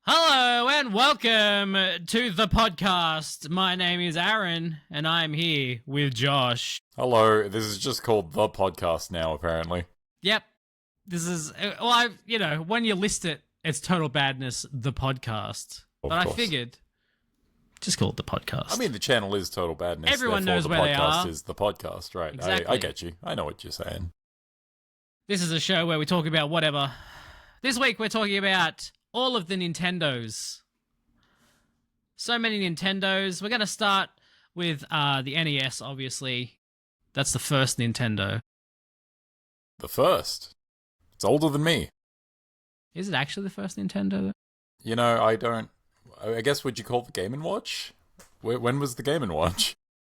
Hello and welcome to the podcast. My name is Aaron and I'm here with Josh. Hello, this is just called The Podcast now, apparently. Yep. This is, when you list it, it's Total Badness, the podcast. Of but course. I figured, just call it the podcast. I mean, the channel is Total Badness. Everyone knows the where they podcast are. is the podcast, right? Exactly. I get you. I know what you're saying. This is a show where we talk about whatever. This week we're talking about all of the Nintendos. So many Nintendos. We're going to start with the NES, obviously. That's the first Nintendo. The first. It's older than me. Is it actually the first Nintendo? You know, I guess would you call it the Game & Watch? When was the Game & Watch?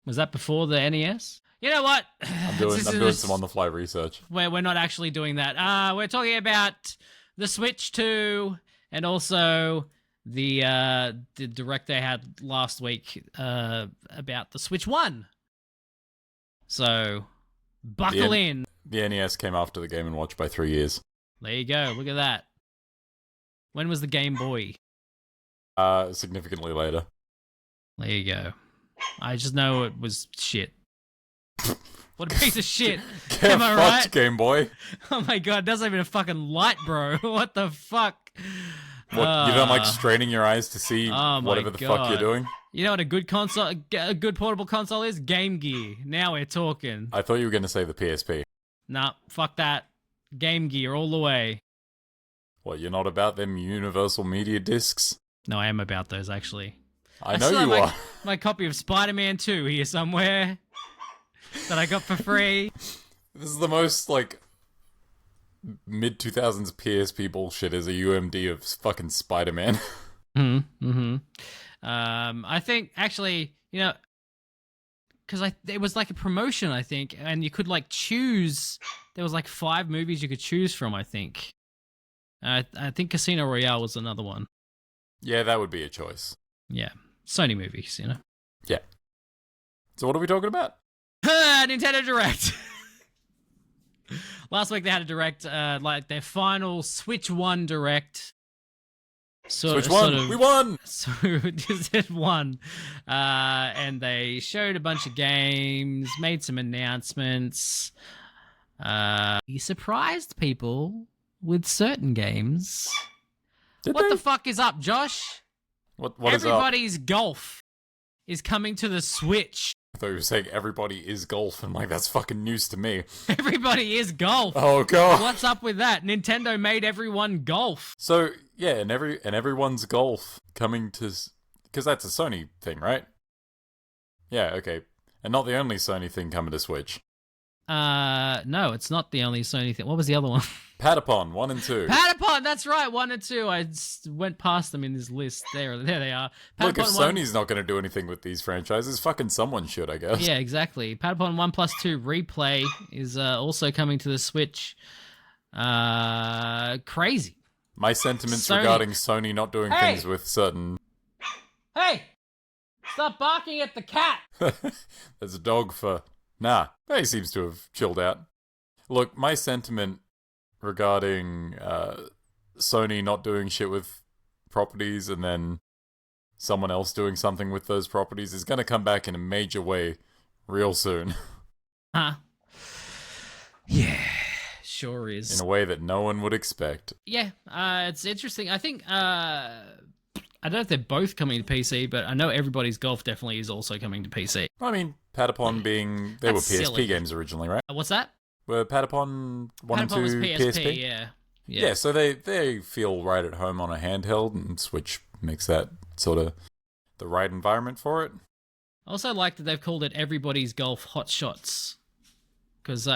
Was that before the NES? You know what? I'm doing some on-the-fly research. We're not actually doing that. We're talking about the Switch 2 and also the direct they had last week about the Switch 1. So, buckle in. The NES came after the Game & Watch by 3 years. There you go. Look at that. When was the Game Boy? Significantly later. There you go. I just know it was shit. What a piece of shit. Get Am I fucked, right? Game Boy. Oh my god, it doesn't even a fucking light, bro. What the fuck? What, you don't like straining your eyes to see Oh my whatever the fuck you're God. doing? You know what a good console, a good portable console is? Game Gear. Now we're talking. I thought you were going to say the PSP. Nah, fuck that. Game Gear all the way. What, you're not about them Universal Media Discs? No, I am about those, actually. I know still you have are. my copy of Spider-Man 2 here somewhere that I got for free. This is the most, like, mid-2000s PSP bullshit as a UMD of fucking Spider-Man. I think, actually, because it was like a promotion, I think, and you could, like, choose. There was, like, 5 movies you could choose from, I think. I think Casino Royale was another one. Yeah, that would be a choice. Yeah. Sony movies, Yeah. So what are we talking about? Nintendo Direct. Last week they had a Direct, like their final Switch 1 Direct. Switch 1! We won! So just did one. And they showed a bunch of games, made some announcements. He surprised people with certain games. Did What they? the fuck is up, Josh? What is up? Everybody's Golf is coming to the Switch. I thought you were saying everybody is golf, and like, that's fucking news to me. Everybody is Golf. Oh, God. What's up with that? Nintendo made everyone Golf. So, yeah, and everyone's golf coming to... Because that's a Sony thing, right? Yeah, okay. And not the only Sony thing coming to Switch. No, it's not the only Sony thing. What was the other one? Patapon 1 and 2. Patapon, that's right, 1 and 2. I went past them in this list. There they are. Look, if Patapon 1 Sony's not going to do anything with these franchises, fucking someone should, I guess. Yeah, exactly. Patapon 1+2 Replay is also coming to the Switch. Crazy. My sentiments Sony. regarding Sony not doing Hey! things with certain... Hey! Stop barking at the cat! There's a dog for... Nah, he seems to have chilled out. Look, my sentiment regarding Sony not doing shit with properties and then someone else doing something with those properties is going to come back in a major way real soon. Huh? Yeah, sure is. In a way that no one would expect. Yeah, it's interesting. I think, I don't know if they're both coming to PC, but I know Everybody's Golf definitely is also coming to PC. I mean, Patapon being... They were That's PSP silly. games originally, right? What's that? Were Patapon 1 and 2 Patapon was PSP, PSP? yeah. Yeah, so they feel right at home on a handheld, and Switch makes that sort of the right environment for it. I also like that they've called it Everybody's Golf Hot Shots. Because,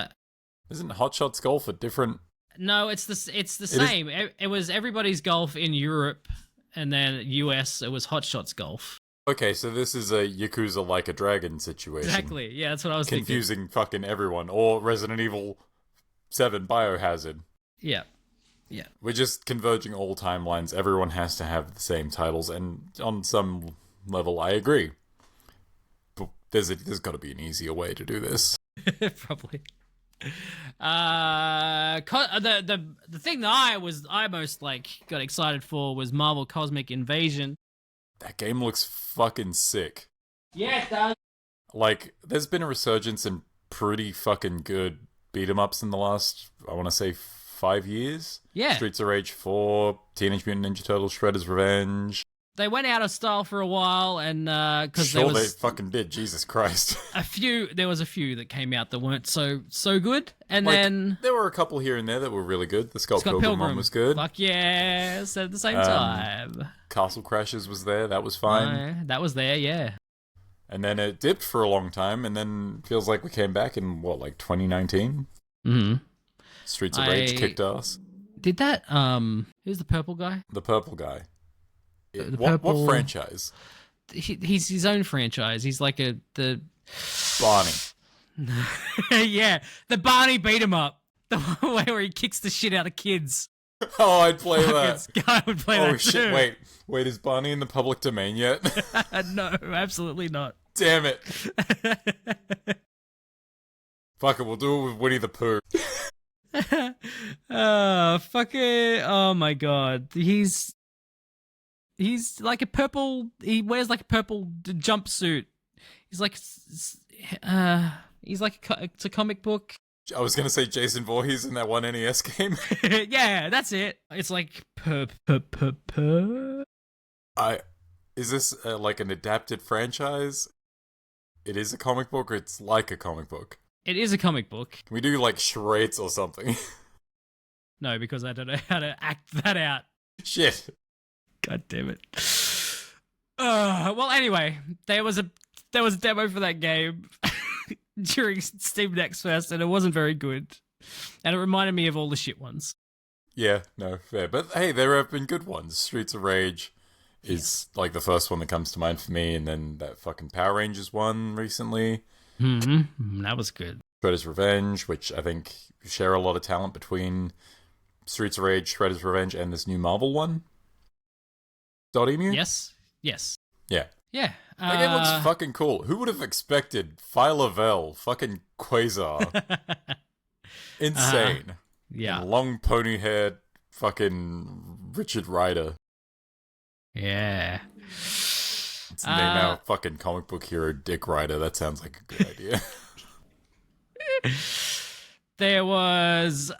Isn't Hot Shots Golf a different... no, it's the same. It was Everybody's Golf in Europe, and then US, it was Hot Shots Golf. Okay, so this is a Yakuza Like a Dragon situation. Exactly, yeah, that's what I was Confusing fucking everyone. Or Resident Evil 7 Biohazard. thinking. Yeah. We're just converging all timelines. Everyone has to have the same titles, and on some level, I agree. But there's got to be an easier way to do this. Probably. The thing that I most like got excited for was Marvel Cosmic Invasion. That game looks fucking sick. Yeah, it does. Like, there's been a resurgence in pretty fucking good beat 'em ups in the last, I want to say, 5 years. Yeah. Streets of Rage 4, Teenage Mutant Ninja Turtles, Shredder's Revenge. They went out of style for a while, and because Sure, there they was fucking did. Jesus Christ. there was a few that came out that weren't so good, and Like, then there were a couple here and there that were really good. The Scott Scott Pilgrim one was good. Fuck yeah, said at the same time. Castle Crashers was there. That was fine. That was there, yeah. And then it dipped for a long time, and then feels like we came back in, what, like 2019? Mm-hmm. Streets of Rage kicked ass. Did that, who's the purple guy? The purple guy. The What purple- franchise? He's his own franchise. He's like Barney. yeah, the Barney beat him up. The one where he kicks the shit out of kids. Oh, I'd play that. I would play that Oh shit, too. wait, is Barney in the public domain yet? No, absolutely not. Damn it. Fuck it, we'll do it with Winnie the Pooh. Fuck it. Oh my god. He's like a purple, he wears like a purple jumpsuit. He's like it's a comic book. I was gonna say Jason Voorhees in that one NES game. Yeah, that's it. It's like Is this like an adapted franchise? It is a comic book, or it's like a comic book? It is a comic book. Can we do like charades or something? No, because I don't know how to act that out. Shit. God damn it. Well, anyway, there was a demo for that game during Steam Next Fest, and it wasn't very good. And it reminded me of all the shit ones. Yeah, no, fair. But hey, there have been good ones. Streets of Rage is like the first one that comes to mind for me, and then that fucking Power Rangers one recently. That was good. Shredder's Revenge, which I think share a lot of talent between Streets of Rage, Shredder's Revenge, and this new Marvel one. Dotemu? Yes. Yeah. Yeah. That game looks fucking cool. Who would have expected Phyla-Vell, fucking Quasar? Insane. Yeah. And long pony-haired fucking Richard Rider. Yeah. Let's name our fucking comic book hero Dick Rider. That sounds like a good idea. There was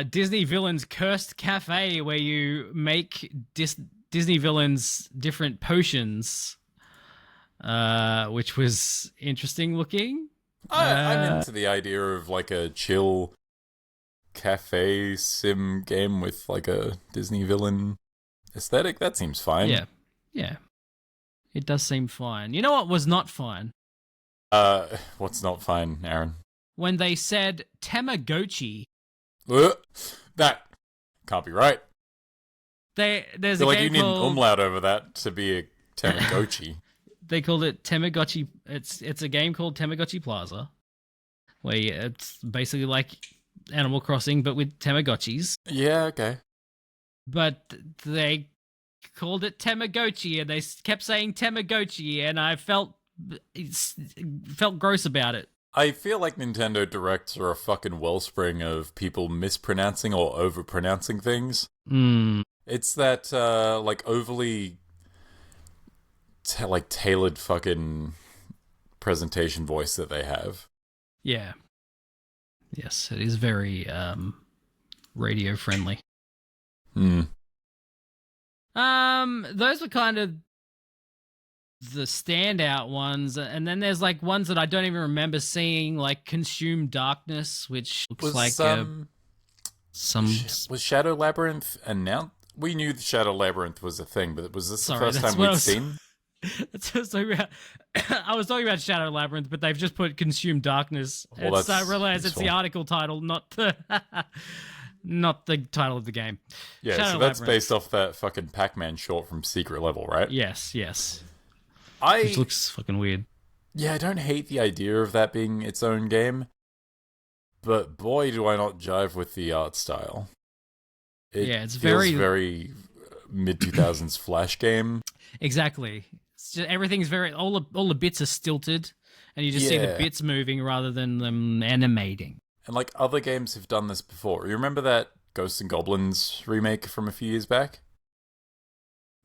Disney Villains Cursed Cafe, where you make Disney villains different potions, which was interesting looking. I'm into the idea of like a chill cafe sim game with like a Disney villain aesthetic. That seems fine. Yeah. It does seem fine. You know what was not fine? What's not fine, Aaron? When they said Tamagotchi. That can't be right. There's So a like game you need an called... umlaut over that to be a Tamagotchi. They called it Tamagotchi. It's a game called Tamagotchi Plaza, where it's basically like Animal Crossing but with Tamagotchis. Yeah, okay. But they called it Tamagotchi, and they kept saying Tamagotchi, and I felt gross about it. I feel like Nintendo Directs are a fucking wellspring of people mispronouncing or overpronouncing things. It's that like overly like tailored fucking presentation voice that they have. Yeah. Yes, it is very radio friendly. Those were kind of the standout ones, and then there's like ones that I don't even remember seeing, like Consume Darkness, which looks Was like some was Shadow Labyrinth announced? We knew the Shadow Labyrinth was a thing, but was this Sorry, the first that's time what I we'd was- seen? That's what I was talking about. I was talking about Shadow Labyrinth, but they've just put Consume Darkness. Well, I realize that's it's the fine. article title, not the not the title of the game. Yeah, Shadow so that's Labyrinth. based off that fucking Pac-Man short from Secret Level, right? Yes. Which looks fucking weird. Yeah, I don't hate the idea of that being its own game, but boy, do I not jive with the art style. It's feels very- very mid-2000s Flash game. Exactly. It's just, everything's very all the bits are stilted, and you just see the Yeah. bits moving rather than them animating. And like other games have done this before. You remember that Ghosts and Goblins remake from a few years back?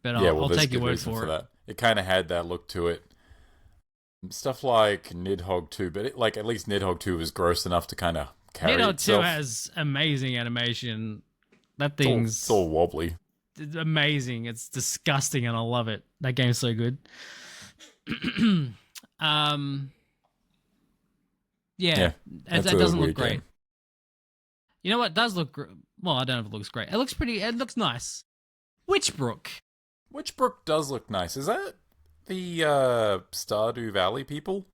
But Yeah, well, I'll there's take your good word reason for it. that. It kind of had that look to it. Stuff like Nidhogg 2, but like at least Nidhogg 2 was gross enough to kind of carry Nidhogg 2 itself. has amazing animation. That It's thing's all wobbly. amazing. It's disgusting, and I love it. That game's so good. Yeah, that's that a doesn't look weird great. game. You know what does look well? I don't know if it looks great. It looks pretty. It looks nice. Witchbrook. Witchbrook does look nice. Is that the Stardew Valley people?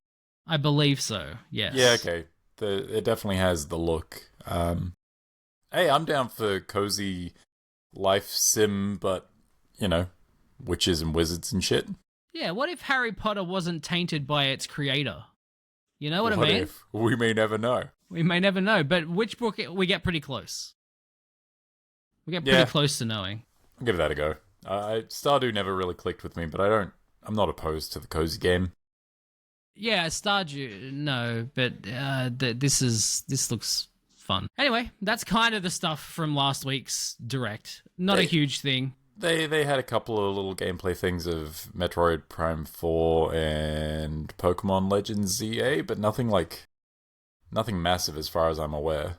I believe so. Yes. Yeah, okay. It definitely has the look. Hey, I'm down for cozy life sim, but you know, witches and wizards and shit. Yeah. What if Harry Potter wasn't tainted by its creator? You know what I mean? If? We may never know. We may never know, but Witchbrook, we get pretty close. We get pretty close to knowing. I'll give that a go. Stardew never really clicked with me, but I'm not opposed to the cozy game. Yeah, Stardew, no, but this looks fun. Anyway, that's kind of the stuff from last week's Direct. Not a huge thing. They had a couple of little gameplay things of Metroid Prime 4 and Pokemon Legends ZA, but nothing massive as far as I'm aware.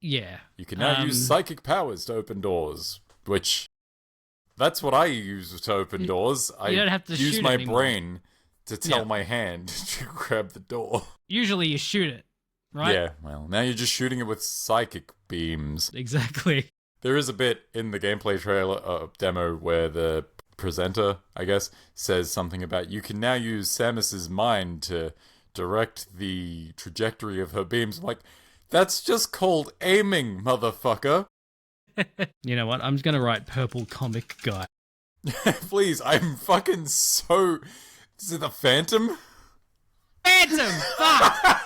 Yeah. You can now use psychic powers to open doors, which that's what I use to open doors. I don't have to use shoot my anymore. brain to tell my hand to grab the door. Usually you shoot it, right? Yeah, well, now you're just shooting it with psychic beams. Exactly. There is a bit in the gameplay trailer demo where the presenter, I guess, says something about you can now use Samus's mind to direct the trajectory of her beams. I'm like, that's just called aiming, motherfucker. You know what? I'm just gonna write purple comic guy. Please, I'm fucking so... Is it the Phantom? Phantom! Fuck!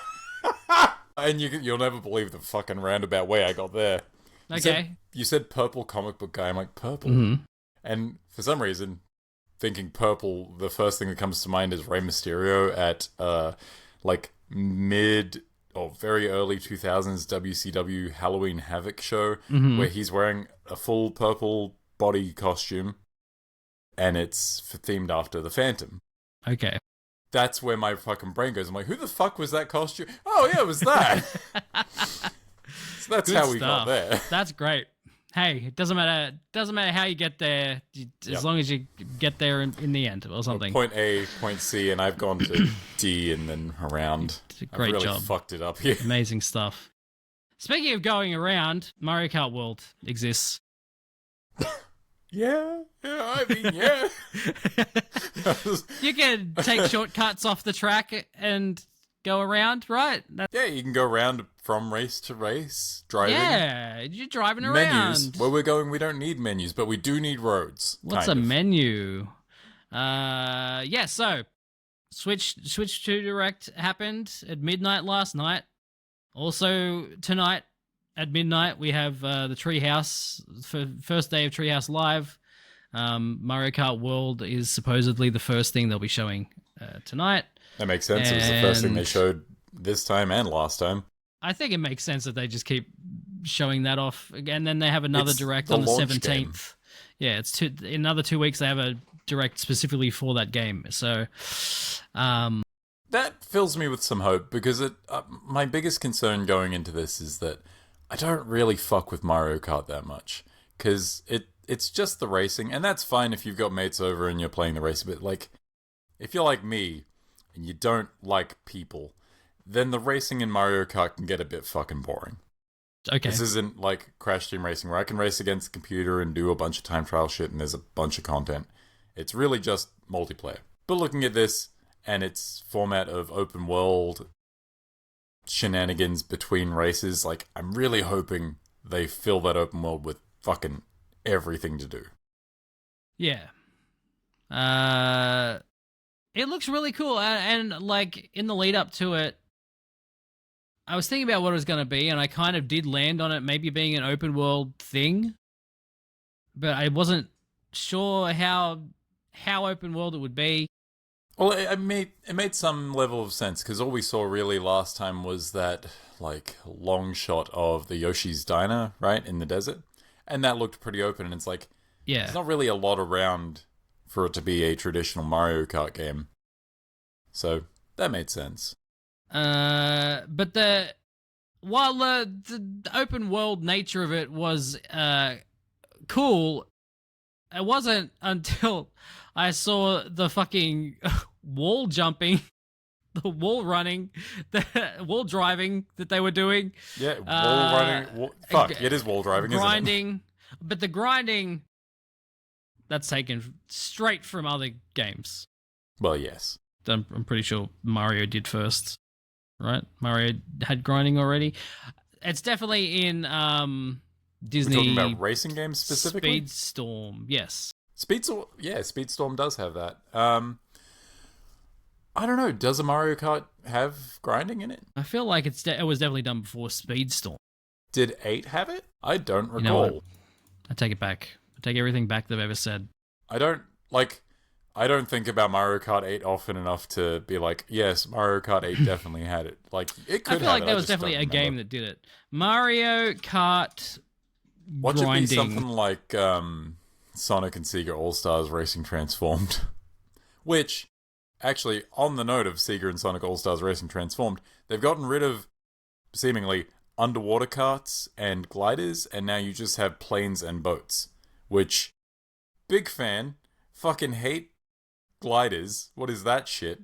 And you'll never believe the fucking roundabout way I got there. Okay. You said purple comic book guy. I'm like, purple? Mm-hmm. And for some reason, thinking purple, the first thing that comes to mind is Rey Mysterio at like mid or very early 2000s WCW Halloween Havoc show, where he's wearing a full purple body costume, and it's themed after the Phantom. Okay. That's where my fucking brain goes. I'm like, who the fuck was that costume? Oh yeah, it was that. So that's Good how we stuff. got there. That's great. Hey, it doesn't matter. Doesn't matter how you get there, as long as you get there in the end or something. Point A, point C, and I've gone to D and then around. Great I've really job. fucked it up here. Amazing stuff. Speaking of going around, Mario Kart World exists. Yeah, I mean, yeah. You can take shortcuts off the track and go around, right? Yeah, you can go around from race to race, driving. Yeah, you're driving around. Menus. Where we're going, we don't need menus, but we do need roads. What's a menu? Yeah, so Switch 2 Direct happened at midnight last night. Also tonight at midnight we have the Treehouse for first day of Treehouse Live. Mario Kart World is supposedly the first thing they'll be showing tonight. That makes sense. It was the first thing they showed this time and last time. I think it makes sense that they just keep showing that off, and then they have another It's Direct the on the launch 17th. game. Yeah, it's in another 2 weeks they have a Direct specifically for that game. So, That fills me with some hope because my biggest concern going into this is that I don't really fuck with Mario Kart that much because it's just the racing, and that's fine if you've got mates over and you're playing the race. But like, if you're like me and you don't like people, then the racing in Mario Kart can get a bit fucking boring. okay. This isn't like Crash Team Racing where I can race against the computer and do a bunch of time trial shit and there's a bunch of content. It's really just multiplayer. But looking at this and its format of open world shenanigans between races, like, I'm really hoping they fill that open world with fucking everything to do. Yeah. It looks really cool, and like in the lead up to it, I was thinking about what it was going to be, and I kind of did land on it maybe being an open world thing, but I wasn't sure how open world it would be. Well, it made some level of sense because all we saw really last time was that like long shot of the Yoshi's diner, right, in the desert, and that looked pretty open. And it's like Yeah. there's not really a lot around for it to be a traditional Mario Kart game, so that made sense. But while the open world nature of it was cool, it wasn't until I saw the fucking wall jumping, the wall running, the wall driving that they were doing. Yeah, wall Uh, running. Fuck, it is wall driving, isn't it? Grinding, but the grinding that's taken straight from other games. Well, yes. I'm pretty sure Mario did first, right? Mario had grinding already. It's definitely in Disney. We're talking about racing games specifically. Speedstorm, yes. Speedstorm, yeah, Speedstorm does have that. I don't know. Does a Mario Kart have grinding in it? I feel like it was definitely done before Speedstorm. Did 8 have it? I don't recall. You know what? I take it back. I take everything back that I've ever said. I don't think about Mario Kart 8 often enough to be like, yes, Mario Kart 8 definitely had it. Like, it could I feel have like it, there I was just definitely don't a game remember. that did it. Mario Kart Watch it be grinding. something like Sonic and Sega All-Stars Racing Transformed. Which, actually, on the note of Sega and Sonic All-Stars Racing Transformed, they've gotten rid of, seemingly, underwater carts and gliders, and now you just have planes and boats. Which, big fan, fucking hate gliders. What is that shit?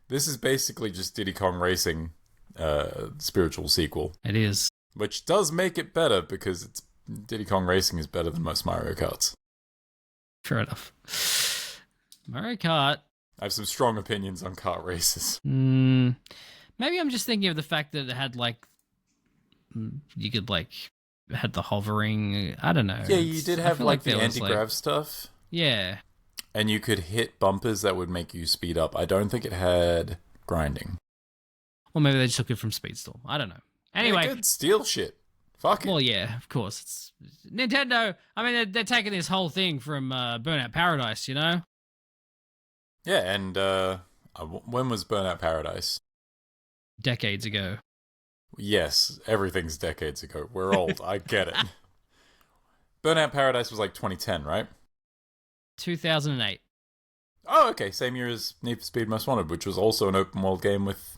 This is basically just Diddy Kong Racing spiritual sequel. It is. Which does make it better because it's Diddy Kong Racing is better than most Mario Karts. Fair enough. Mario Kart. I have some strong opinions on kart races. Maybe I'm just thinking of the fact that it had like you could like had the hovering. I don't know. Yeah, you did I have feel like the there was, anti-grav stuff. Yeah. And you could hit bumpers that would make you speed up. I don't think it had grinding. Or maybe they just took it from Speedstorm. I don't know. Anyway. They could steal shit. Fuck it. Well, yeah, of course. It's Nintendo. I mean, they're taking this whole thing from Burnout Paradise, you know? Yeah, and when was Burnout Paradise? Decades ago. Yes, everything's decades ago. We're old. I get it. Burnout Paradise was like 2010, right? 2008. Oh, okay. Same year as Need for Speed Most Wanted, which was also an open world game with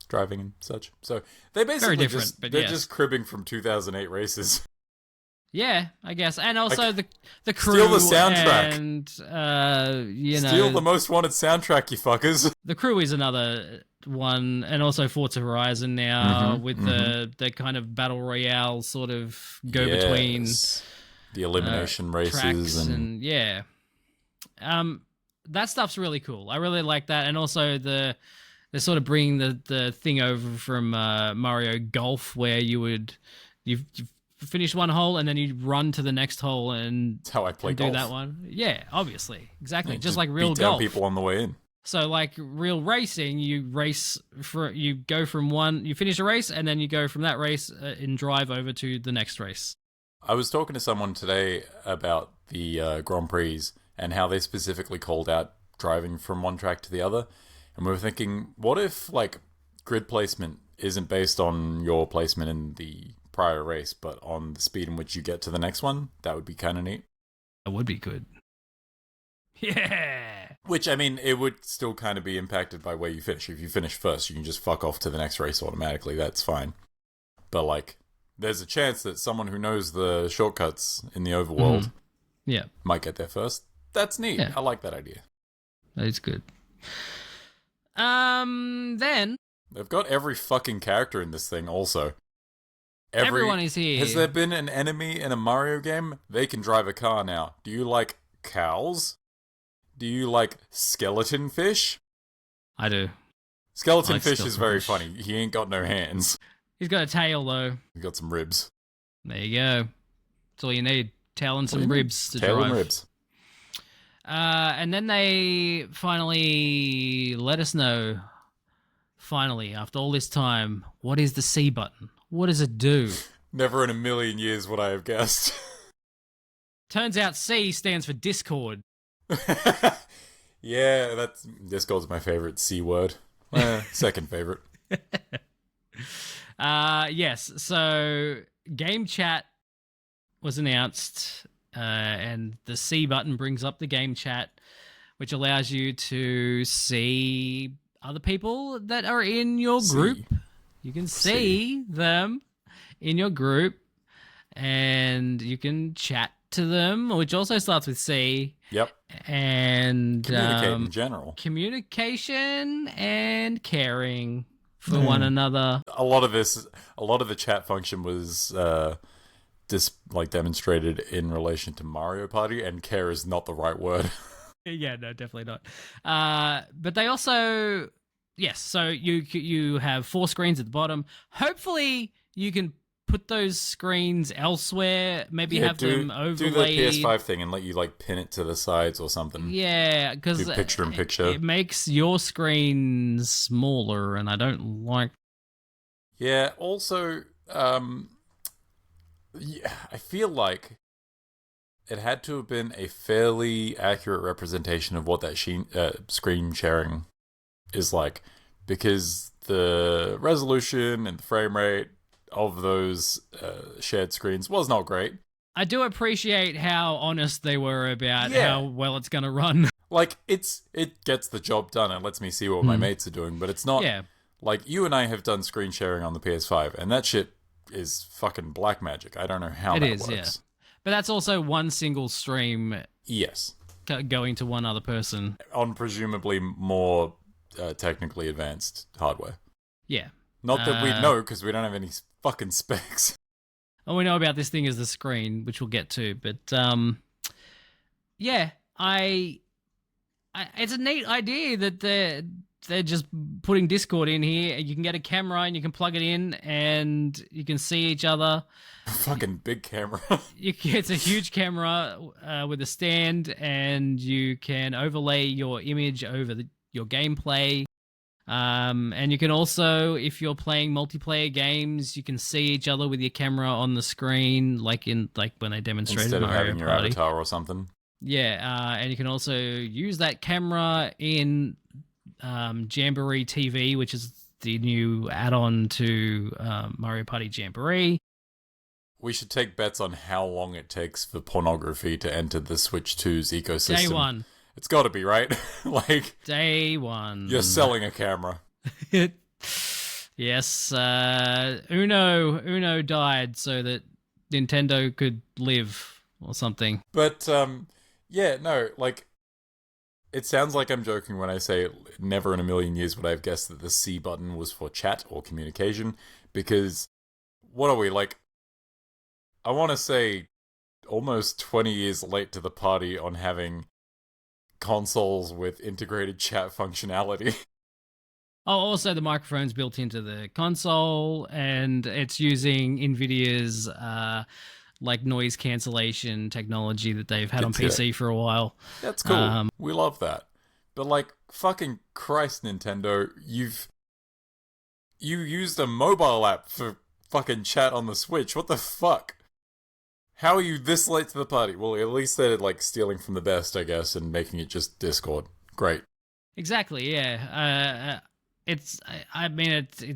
driving and such. So they basically Very different, but they're yes. just cribbing from 2008 races. Yeah, I guess. And also Like, the crew steal the soundtrack. and you know, Steal the Most Wanted soundtrack, you fuckers. the crew is another one, and also Forza Horizon now Mhm, with the kind of battle royale sort of go between Yes. The elimination tracks races and yeah. That stuff's really cool. I really like that, and also they're sort of bringing the thing over from Mario Golf, where you've finished one hole and then you run to the next hole and that's how I play and do golf. that one. Yeah, obviously, exactly, Yeah, just like real beat down golf. people on the way in. So like real racing, you go from one, you finish a race, and then you go from that race and drive over to the next race. I was talking to someone today about the Grand Prix and how they specifically called out driving from one track to the other. And we were thinking, what if like grid placement isn't based on your placement in the prior race, but on the speed in which you get to the next one? That would be kind of neat. That would be good. Yeah. Which, I mean, it would still kind of be impacted by where you finish. If you finish first, you can just fuck off to the next race automatically. That's fine. But like, there's a chance that someone who knows the shortcuts in the overworld Yeah, might get there first. That's neat. Yeah. I like that idea. that is good. Then They've got every fucking character in this thing also. everyone is here. Has there been an enemy in a Mario game? They can drive a car now. Do you like cows? Do you like skeleton fish? I do. Skeleton I like fish skeleton is very fish. funny. He ain't got no hands. He's got a tail though. He's got some ribs. There you go. That's all you need. Tail and What do some you need? ribs to Tail drive. and ribs. And then they finally let us know, finally, after all this time, what is the C button? What does it do? Never in a million years would I have guessed. Turns out C stands for Discord. Yeah, that's Discord's my favorite C word. Second favorite. Yes. So game chat was announced, and the C button brings up the game chat, which allows you to see other people that are in your group. You can see them in your group, and you can chat to them, which also starts with C. Yep. And Communicate in general. Communication and caring for one another. A lot of the chat function was demonstrated in relation to Mario Party, and care is not the right word. Yeah, no, definitely not. But they also, yes, so you have 4 screens at the bottom. Hopefully you can put those screens elsewhere, maybe have them overlaid. Do the PS5 thing and let you like pin it to the sides or something. Yeah, because picture in picture. It makes your screen smaller, and I don't like. Yeah. Also, I feel like it had to have been a fairly accurate representation of what that screen sharing is like, because the resolution and the frame rate of those shared screens was not great. I do appreciate how honest they were about how well it's going to run. Like, it gets the job done. It lets me see what my mates are doing, but it's not... Yeah. Like, you and I have done screen sharing on the PS5, and that shit is fucking black magic. I don't know how that works. Yeah. But that's also one single stream. Yes. Going to one other person. On presumably more technically advanced hardware. Yeah. Not that we know, because we don't have any fucking specs. All we know about this thing is the screen, which we'll get to. But, yeah, it's a neat idea that they're just putting Discord in here. You can get a camera and you can plug it in and you can see each other. Fucking big camera. It's a huge camera with a stand, and you can overlay your image over your gameplay. And you can also, if you're playing multiplayer games, you can see each other with your camera on the screen, like when they demonstrated instead of Mario having your Party. avatar or something. Yeah, and you can also use that camera in Jamboree TV, which is the new add-on to Mario Party Jamboree. We should take bets on how long it takes for pornography to enter the Switch 2's ecosystem. Day one. It's got to be, right? Like, day one. You're selling a camera. Yes. Uno died so that Nintendo could live or something. But, yeah, no, like, it sounds like I'm joking when I say never in a million years would I have guessed that the C button was for chat or communication, because what are we, like, I want to say almost 20 years late to the party on having consoles with integrated chat functionality. Oh, also the microphone's built into the console, and it's using NVIDIA's like noise cancellation technology that they've had on PC for a while. That's cool. We love that. But like, fucking Christ, Nintendo, you used a mobile app for fucking chat on the Switch. What the fuck? How are you this late to the party? Well, at least they're like stealing from the best, I guess, and making it just Discord. Great. Exactly. Yeah. It's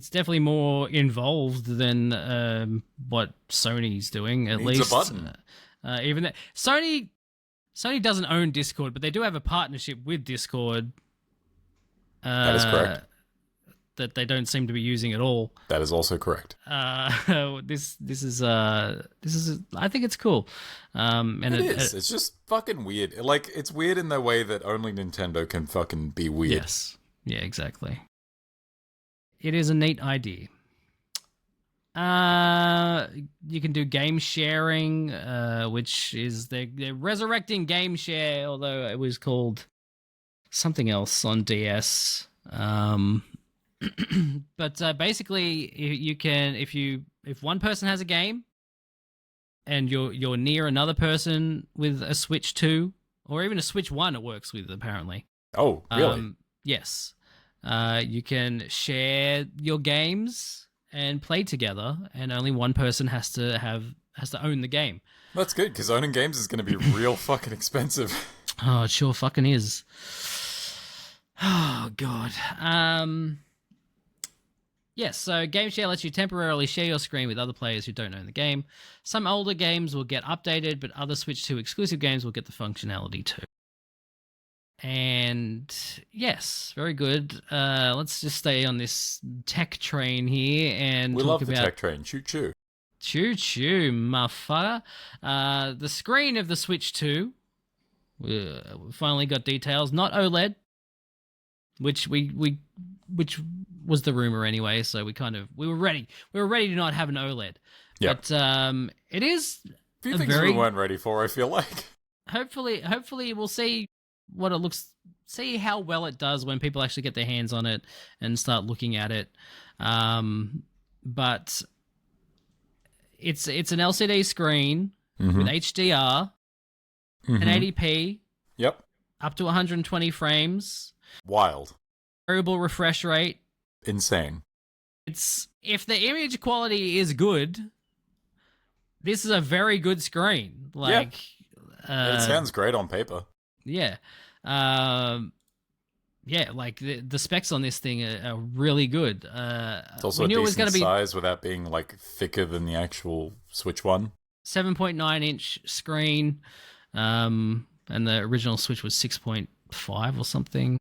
definitely more involved than what Sony's doing. At least a button. Even that Sony doesn't own Discord, but they do have a partnership with Discord. That is correct. That they don't seem to be using at all. That is also correct. This is I think it's cool. And it is. It's just fucking weird. Like, it's weird in the way that only Nintendo can fucking be weird. Yes. Yeah, exactly. It is a neat idea. You can do game sharing, which is they're resurrecting game share, although it was called something else on DS. But basically, you can if one person has a game and you're near another person with a Switch 2 or even a Switch 1, it works with apparently. Oh, really? Yes. You can share your games and play together, and only one person has to own the game. That's good, because owning games is going to be real fucking expensive. Oh, it sure fucking is. Oh god. Yes, so GameShare lets you temporarily share your screen with other players who don't own the game. Some older games will get updated, but other Switch 2 exclusive games will get the functionality too. And yes, very good. Let's just stay on this tech train here and We talk love the about tech train. Choo choo. choo choo, motherfucker. The screen of the Switch 2. We finally got details. Not OLED, which which was the rumor anyway. So we were ready. We were ready to not have an OLED. Yeah. But it is A few a things very we weren't ready for, I feel like. hopefully we'll see what it looks. See how well it does when people actually get their hands on it and start looking at it. But it's an LCD screen with HDR, and 80p, Yep. up to 120 frames, Wild. variable refresh rate. Insane. It's if the image quality is good, this is a very good screen. Like, It sounds great on paper. yeah, yeah. Like the specs on this thing are really good. It's also we a knew it was decent going to be size without being like thicker than the actual Switch One. 7.9-inch screen, and the original Switch was 6.5 or something.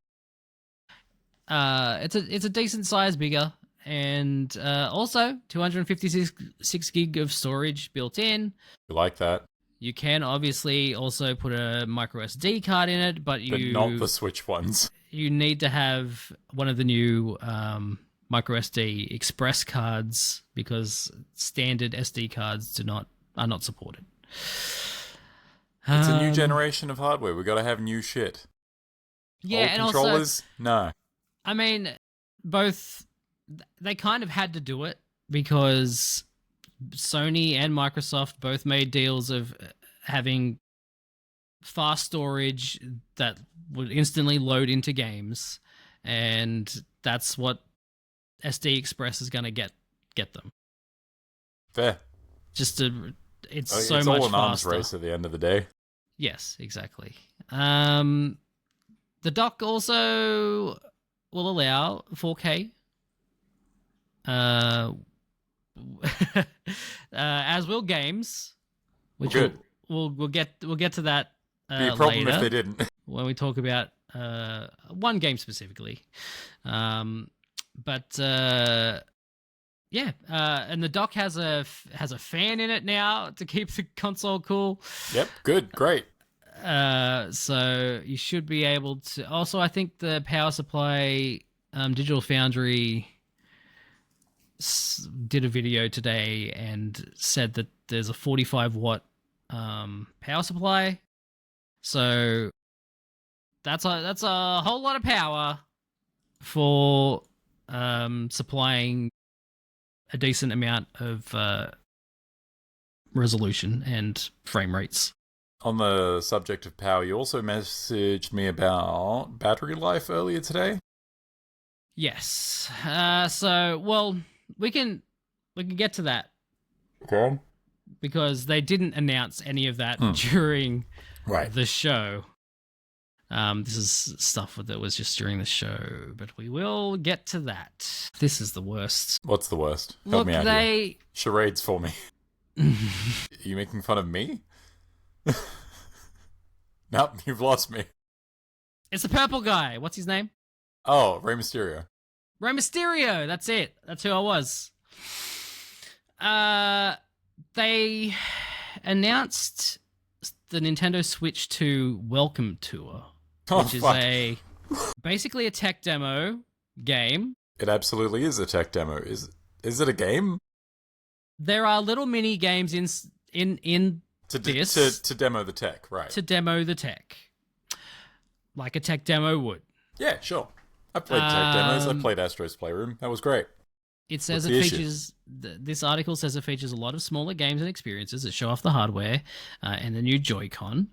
It's a decent size bigger, and also 256 gig of storage built in. You like that, You can obviously also put a micro SD card in it, but but not the Switch ones. you need to have one of the new micro SD Express cards because standard SD cards are not supported. It's a new generation of hardware. We got to have new shit. Yeah, Old and controllers, also, no. I mean, both they kind of had to do it because Sony and Microsoft both made deals of having fast storage that would instantly load into games, and that's what SD Express is going to get them. Fair. It's It's so much all an arms faster. race at the end of the day. Yes, exactly. The dock also will allow 4K. As will games, which Good. we'll get to that Be a problem later if they didn't. when we talk about one game specifically. But yeah, and the dock has a fan in it now to keep the console cool. Yep. Good. Great. So you should be able to. Also, I think the power supply, Digital Foundry did a video today and said that there's a 45-watt power supply. So that's a whole lot of power for supplying a decent amount of resolution and frame rates. On the subject of power, you also messaged me about battery life earlier today. Yes. So, well, we can get to that Okay. because they didn't announce any of that during the show. This is stuff that was just during the show, but we will get to that. This is the worst. What's the worst? Help Look, me out they here. Charades for me. Are you making fun of me? Nope, you've lost me. It's the purple guy. What's his name? Oh, Rey Mysterio. Rey Mysterio. That's it. That's who I was. They announced the Nintendo Switch 2 Welcome Tour, which is basically a tech demo game. It absolutely is a tech demo. Is it a game? There are little mini games in this To demo the tech, right? to demo the tech, like a tech demo would. Yeah, sure. I played tech demos. I played Astro's Playroom. That was great. It says What's it the issue? features. This article says it features a lot of smaller games and experiences that show off the hardware and the new Joy-Con.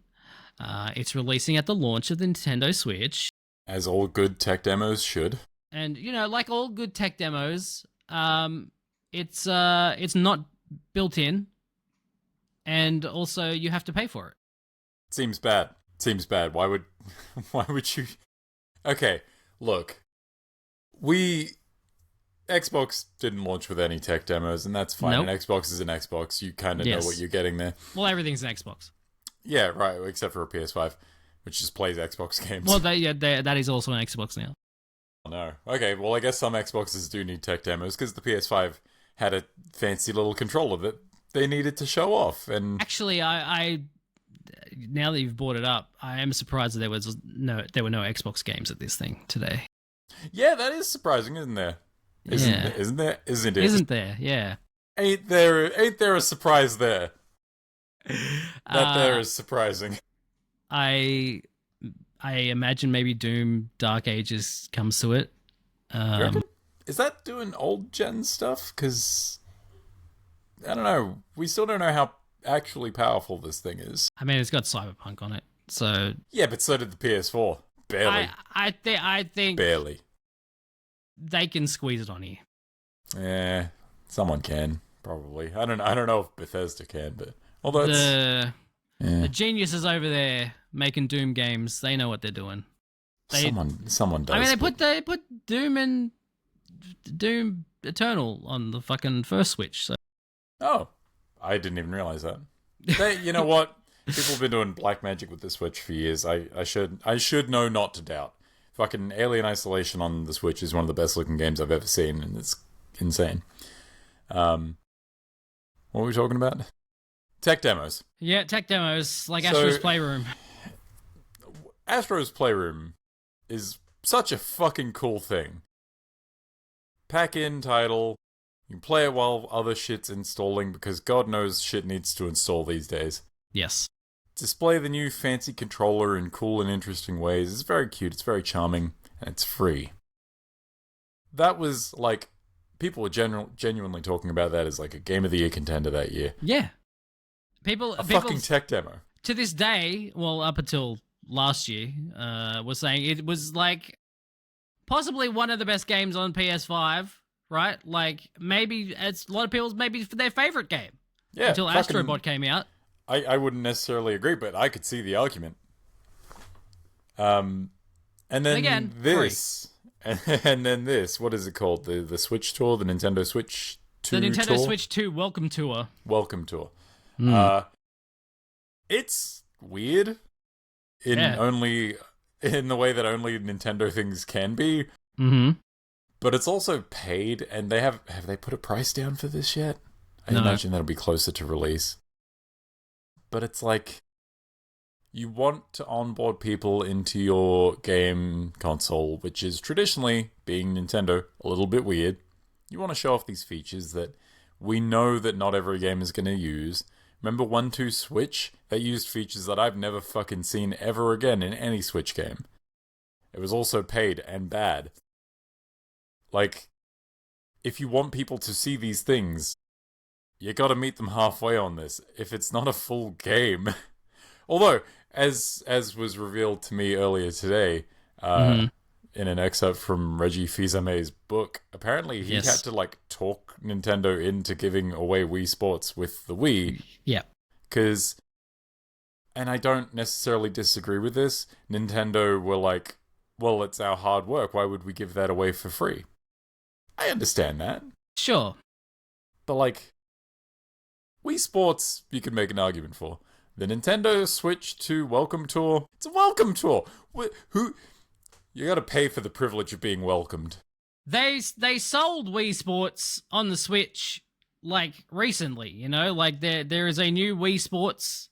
It's releasing at the launch of the Nintendo Switch, As all good tech demos should. and like all good tech demos, it's not built in, and also you have to pay for it. Seems bad. Why would you? Okay, Look, Xbox didn't launch with any tech demos, and that's fine. Nope. An Xbox is an Xbox. You kind of know Yes. what you're getting there. Well, everything's an Xbox. Yeah, right, except for a PS5, which just plays Xbox games. Well, that is also an Xbox now. No. Okay, well, I guess some Xboxes do need tech demos, because the PS5 had a fancy little controller that they needed to show off, and... Actually, I now that you've brought it up, I am surprised that there were no Xbox games at this thing today. Yeah, that is surprising, isn't there? Isn't there? Isn't it? Isn't there? Yeah. Ain't there a surprise there? That there is surprising. I imagine maybe Doom Dark Ages comes to it. You reckon? Is that doing old gen stuff? Because I don't know. We still don't know how actually powerful this thing is. I mean, it's got Cyberpunk on it, so Yeah, but so did the PS4. Barely. I think Barely. they can squeeze it on here. Yeah, someone can probably. I don't know if Bethesda can, but although The yeah. geniuses over there making Doom games, they know what they're doing. Someone does. I mean, but- they put Doom and Doom Eternal on the fucking first Switch. So Oh, I didn't even realize that. You know what? People have been doing black magic with the Switch for years. I should know not to doubt. Fucking Alien Isolation on the Switch is one of the best looking games I've ever seen, and it's insane. What were we talking about? Tech demos. yeah, tech demos like So- Astro's Playroom. Astro's Playroom is such a fucking cool thing. Pack-in title. You can play it while other shit's installing, because God knows shit needs to install these days. Yes. Display the new fancy controller in cool and interesting ways. It's very cute, it's very charming, and it's free. That was, like, people were genuinely talking about that as, like, a Game of the Year contender that year. Yeah. People Fucking tech demo. to this day, well, up until last year, was saying it was, like, possibly one of the best games on PS5, right? Like, maybe it's a lot of people's maybe their favorite game. Yeah, Until fucking- Astrobot came out. I wouldn't necessarily agree, but I could see the argument. And then Again, this, and then this. What is it called? The Switch Tour, the Nintendo Switch 2 The Nintendo tour? Switch 2 Welcome Tour. Welcome Tour. Mm. It's weird in the way that only Nintendo things can be, Mm-hmm. but it's also paid, and have they put a price down for this yet? I No. imagine that'll be closer to release. But it's like, you want to onboard people into your game console, which is traditionally, being Nintendo, a little bit weird. You want to show off these features that we know that not every game is going to use. Remember 1-2 Switch? They used features that I've never fucking seen ever again in any Switch game. It was also paid and bad. Like, if you want people to see these things, you gotta meet them halfway on this. If it's not a full game... Although, as was revealed to me earlier today, in an excerpt from Reggie Fils-Aimé's book, apparently he Yes. had to, like, talk Nintendo into giving away Wii Sports with the Wii. Yeah. Because, and I don't necessarily disagree with this, Nintendo were like, well, it's our hard work, why would we give that away for free? I understand that. Sure. But, like, Wii Sports, you could make an argument for. The Nintendo Switch 2 Welcome Tour, it's a welcome tour. Who? You gotta pay for the privilege of being welcomed. They sold Wii Sports on the Switch like recently, you know, like there is a new Wii Sports.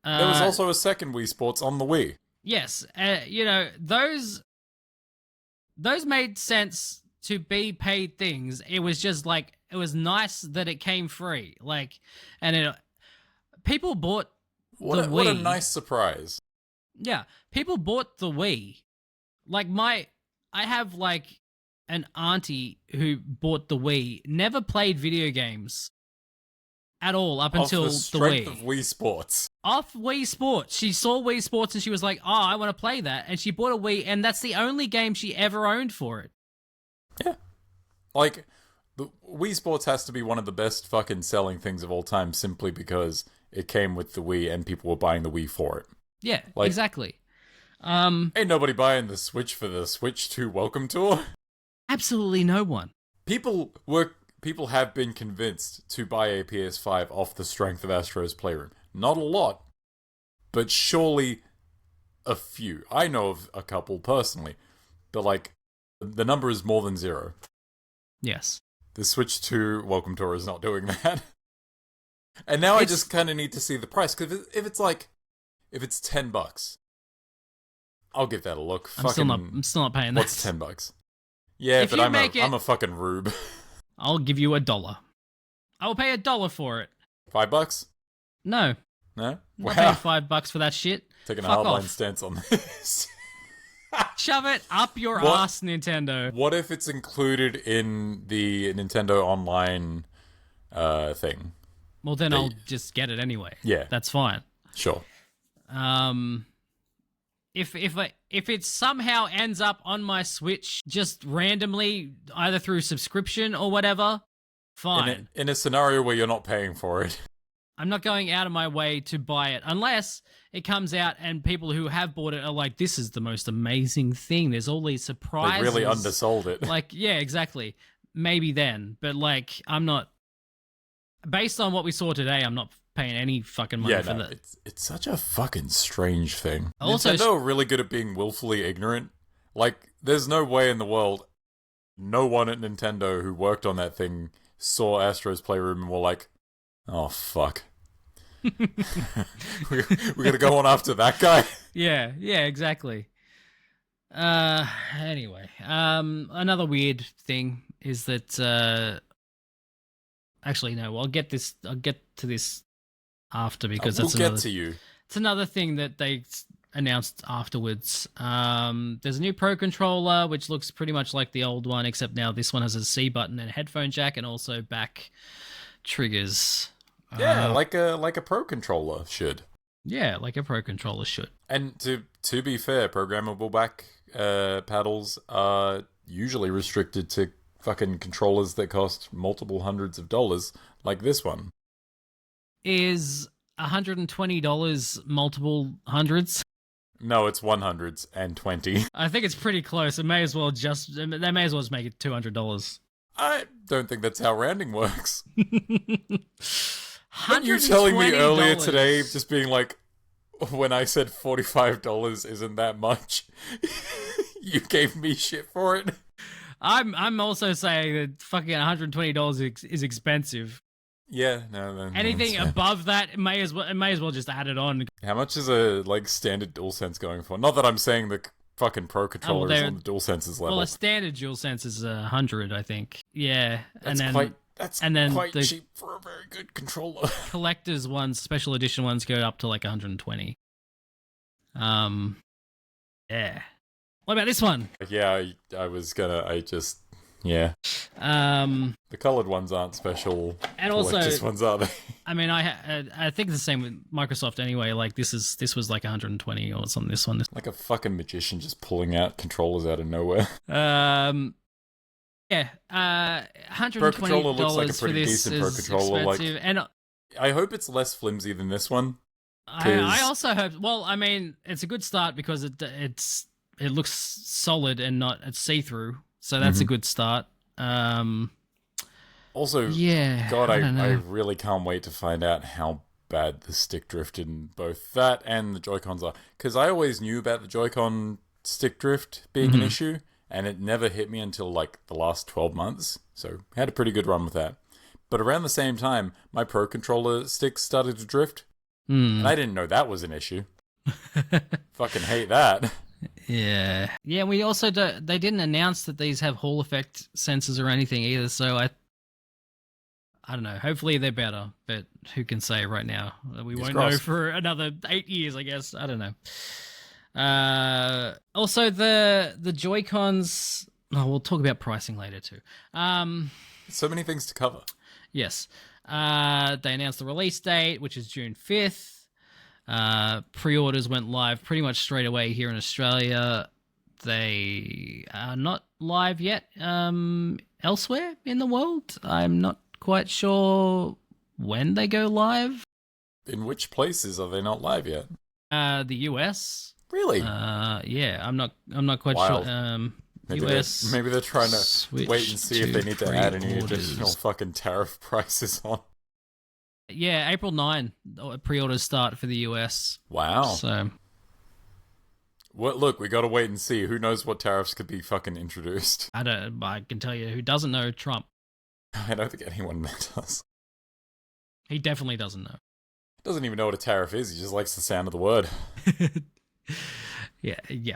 There was also a second Wii Sports on the Wii. Yes, you know, those made sense to be paid things. It was just like, it was nice that it came free, like, and people bought What a Wii. nice surprise. Yeah, people bought the Wii. Like I have like an auntie who bought the Wii, never played video games at all up until Off the strength Wii. of Wii Sports. Off Wii Sports. She saw Wii Sports and she was like, oh, I want to play that. And she bought a Wii, and that's the only game she ever owned for it. Yeah. Like, the Wii Sports has to be one of the best fucking selling things of all time simply because it came with the Wii and people were buying the Wii for it. Yeah, Like- exactly. Ain't nobody buying the Switch for the Switch 2 welcome tour. Absolutely no one. People have been convinced to buy a PS5 off the strength of Astro's Playroom. Not a lot, but surely a few. I know of a couple personally, but like the number is more than zero. Yes. The Switch 2 welcome tour is not doing that. And now I just kind of need to see the price, because if it's $10, I'll give that a look. I'm still not paying that. What's $10? Yeah, If but you I'm a fucking rube. I'll give you $1. I will pay $1 for it. $5? No. No? I'm Wow. not paying $5 for that shit. Taking a Fuck hardline off. stance on this. Shove it up your What? ass, Nintendo. What if it's included in the Nintendo Online thing? Well, then I'll just get it anyway. Yeah. That's fine. Sure. If it somehow ends up on my Switch just randomly, either through subscription or whatever, fine. In a scenario where you're not paying for it. I'm not going out of my way to buy it unless it comes out and people who have bought it are like, this is the most amazing thing. There's all these surprises. They really undersold it. Like, yeah, exactly. Maybe then. But like, I'm not, based on what we saw today, I'm not paying any fucking money for that. It's such a fucking strange thing. Also, Nintendo are really good at being willfully ignorant. Like, there's no way in the world no one at Nintendo who worked on that thing saw Astro's Playroom and were like, oh, fuck. we gotta go on after that guy. Yeah, exactly. Anyway, another weird thing is that, actually, no, I'll get to this after, because We'll that's get to you. It's another thing that they announced afterwards. There's a new Pro controller, which looks pretty much like the old one, except now this one has a C button and a headphone jack, and also back triggers. Yeah, like a Pro controller should. Yeah, like a Pro controller should. And to be fair, programmable back paddles are usually restricted to fucking controllers that cost multiple hundreds of dollars, like this one. Is $120 multiple hundreds? No, it's 120. I think it's pretty close. They may as well just make it $200. I don't think that's how rounding works. Weren't you telling me earlier today, just being like, when I said $45 isn't that much, you gave me shit for it? I'm also saying that fucking $120 is expensive. Yeah, no. Anything above that, it may as well just add it on. How much is a standard DualSense going for? Not that I'm saying the fucking Pro controller is on the DualSense's level. Well, a standard DualSense is $100, I think. Yeah, that's quite cheap for a very good controller. Collector's ones, special edition ones, go up to like 120. Yeah. What about this one? Yeah, yeah. The colored ones aren't special. And also, collector's ones, are they? I mean, I think the same with Microsoft anyway. Like this was like 120 or something. This one, like a fucking magician just pulling out controllers out of nowhere. Yeah. $120 Pro controller looks like a for pretty this decent Pro is controller. expensive. And I hope it's less flimsy than this one. I also hope. Well, I mean, it's a good start because it looks solid and it's see-through, so that's a good start. Also, yeah, God, I really can't wait to find out how bad the stick drift in both that and the Joy-Cons are, because I always knew about the Joy-Con stick drift being an issue, and it never hit me until like the last 12 months. So I had a pretty good run with that. But around the same time, my Pro controller sticks started to drift. And I didn't know that was an issue. Fucking hate that. Yeah. Yeah, we also they didn't announce that these have Hall effect sensors or anything either, so I don't know. Hopefully they're better, but who can say right now? We won't know for another 8 years, I guess. I don't know. Also the Joy-Cons, we'll talk about pricing later too. So many things to cover. Yes. They announced the release date, which is June 5th. Pre-orders went live pretty much straight away here in Australia. They are not live yet elsewhere in the world. I'm not quite sure when they go live. In which places are they not live yet? The US. Really? Yeah, I'm not quite Wild. sure. Maybe US. maybe they're trying to switch wait and see if they need to add any pre-orders. additional fucking tariff prices on. Yeah, April 9, pre-orders start for the US. Wow. So, Well, look, we gotta wait and see. Who knows what tariffs could be fucking introduced? I can tell you who doesn't know Trump. I don't think anyone does. He definitely doesn't know. Doesn't even know what a tariff is. He just likes the sound of the word. Yeah.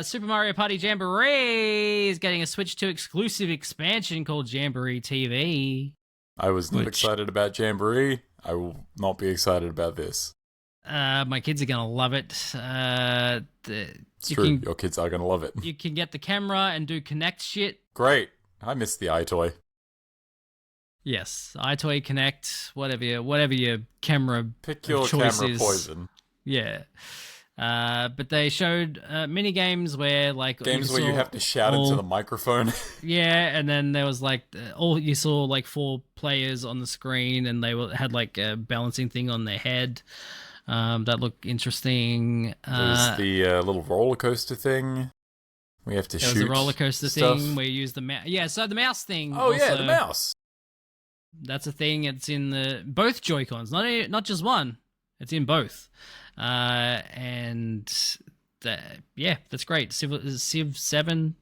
Super Mario Party Jamboree is getting a Switch 2 exclusive expansion called Jamboree TV. I was not excited about Jamboree. I will not be excited about this. My kids are gonna love it. It's true. Your kids are gonna love it. You can get the camera and do Connect shit. Great. I miss the iToy. Yes, iToy Connect, whatever your camera Pick your choice camera is. poison. Yeah. But they showed mini games where games where you have to shout into the microphone. Yeah, and then there was you saw 4 players on the screen, and they had a balancing thing on their head. That looked interesting. There's the little roller coaster thing. We have to shoot. There was a roller coaster stuff. thing where you use the mouse. Yeah, so the mouse thing. Oh yeah, the mouse. That's a thing. It's in both Joy-Cons, not just one. It's in both. That's great. Civ 7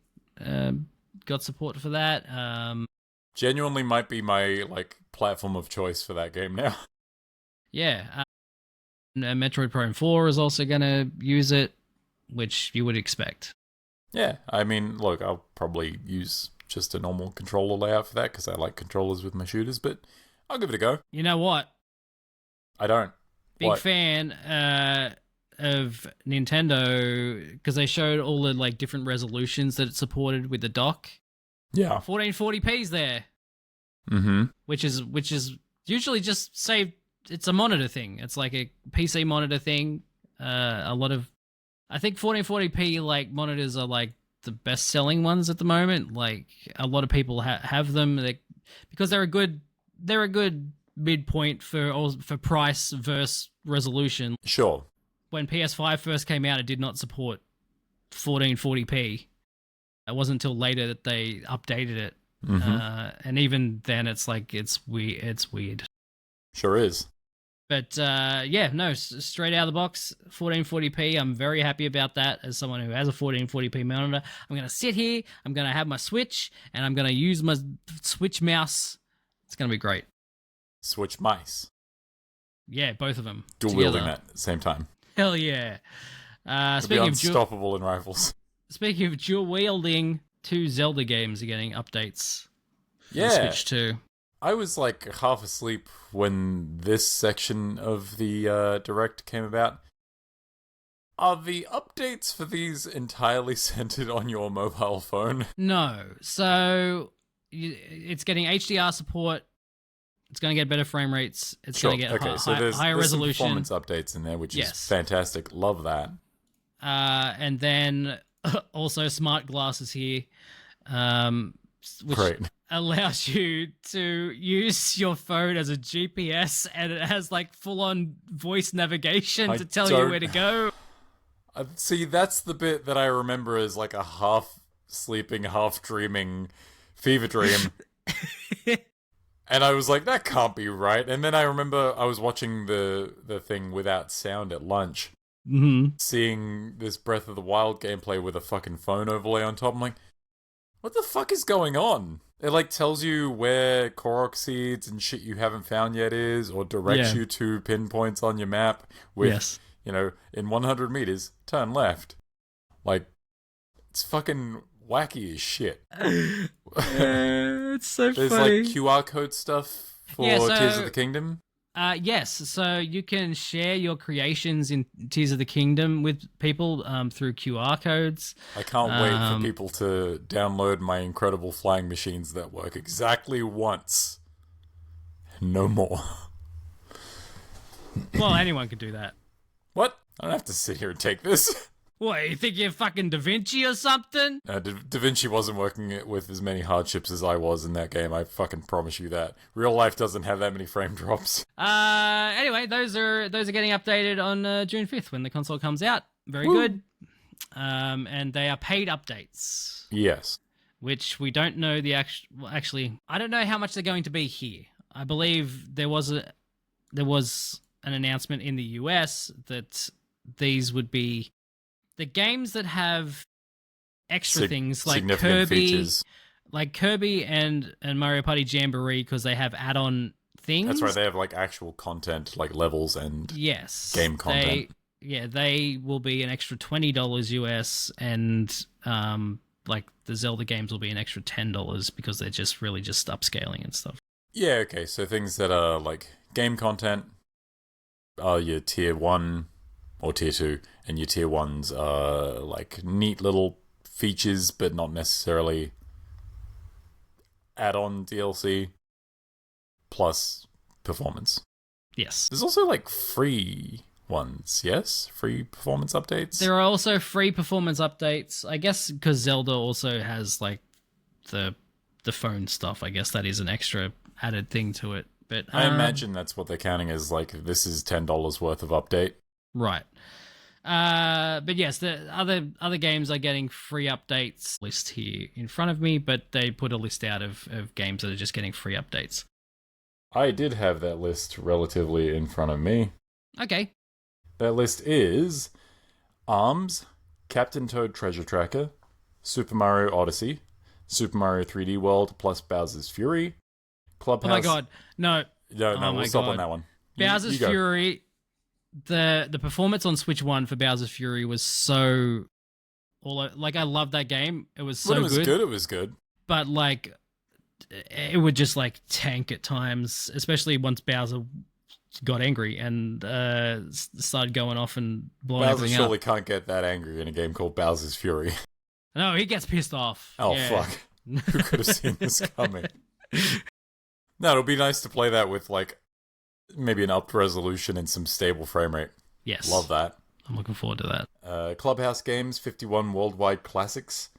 got support for that. Genuinely might be my platform of choice for that game now. Yeah. Metroid Prime 4 is also going to use it, which you would expect. Yeah, I mean, look, I'll probably use just a normal controller layout for that because I like controllers with my shooters, but I'll give it a go. You know what? I don't. Big What? fan of Nintendo because they showed all the different resolutions that it supported with the dock. Yeah. 1440p's there. Mm-hmm. Which is usually just saved. It's a monitor thing. It's like a PC monitor thing. I think 1440p monitors are the best selling ones at the moment. A lot of people have them because they're a good midpoint for price versus resolution. Sure. When PS5 first came out, it did not support 1440p. It wasn't until later that they updated it. Mm-hmm. And even then, it's weird. Sure is. But straight out of the box, 1440p. I'm very happy about that as someone who has a 1440p monitor. I'm going to sit here, I'm going to have my Switch, and I'm going to use my Switch mouse. It's going to be great. Switch mice. Yeah, both of them. Dual wielding that at the same time. Hell yeah. Speaking of unstoppable in rifles. Speaking of dual wielding, 2 Zelda games are getting updates. For the Switch 2. I was half asleep when this section of the Direct came about. Are the updates for these entirely centered on your mobile phone? No. So it's getting HDR support. It's going to get better frame rates. It's going to get higher resolution. Some performance updates in there, which is fantastic. Love that. And then also smart glasses here, which Great. allows you to use your phone as a GPS, and it has full-on voice navigation to tell you where to go. See, that's the bit that I remember as a half sleeping, half dreaming fever dream. And I was like, that can't be right. And then I remember I was watching the thing without sound at lunch. Mm-hmm. Seeing this Breath of the Wild gameplay with a fucking phone overlay on top. I'm like, what the fuck is going on? It tells you where Korok seeds and shit you haven't found yet is, or directs you to pinpoints on your map with, in 100 meters, turn left. It's fucking wacky as shit. It's so There's funny. QR code stuff for Tears of the Kingdom. Yes, so you can share your creations in Tears of the Kingdom with people through QR codes. I can't wait for people to download my incredible flying machines that work exactly once. No more. Well, anyone could do that. What? I don't have to sit here and take this. What, you think you're fucking Da Vinci or something? Da Vinci wasn't working with as many hardships as I was in that game. I fucking promise you that. Real life doesn't have that many frame drops. Anyway, those are getting updated on June 5th when the console comes out. very Woo. good. And they are paid updates, Yes. which we don't know the actual. Well, actually, I don't know how much they're going to be here. I believe there was an announcement in the US that these would be the games that have extra things like significant Kirby, features. like Kirby and Mario Party Jamboree, because they have add-on things. That's right. They have like actual content, like levels and Yes. game content. They will be an extra $20 US, and like the Zelda games will be an extra $10 because they're just really just upscaling and stuff. Yeah. Okay. So things that are like game content are your tier 1 or tier 2, and your tier 1s are like neat little features, but not necessarily add-on DLC plus performance. Yes. There's also like free ones, yes? Free performance updates? There are also free performance updates, I guess, because Zelda also has like the phone stuff. I guess that is an extra added thing to it. But I imagine that's what they're counting as, like, this is $10 worth of update. Right. But yes, the other games are getting free updates. List here in front of me, but they put a list out of games that are just getting free updates. I did have that list relatively in front of me. Okay. That list is ARMS, Captain Toad Treasure Tracker, Super Mario Odyssey, Super Mario 3D World plus Bowser's Fury, Clubhouse... Oh my god, no. No, we'll stop on that one. Bowser's you go. Fury, the performance on Switch 1 for Bowser's Fury was so... Like, I love that game. It was so When it was good. good, it was good. But, like, it would just, like, tank at times, especially once Bowser got angry and started going off and blowing Bowser everything surely up. can't get that angry in a game called Bowser's Fury. No, he gets pissed off. Oh, Yeah. fuck. Who could have seen this coming? No, it'll be nice to play that with, like, maybe an upped resolution and some stable frame rate. Yes. Love that. I'm looking forward to that. Clubhouse Games, 51 Worldwide Classics.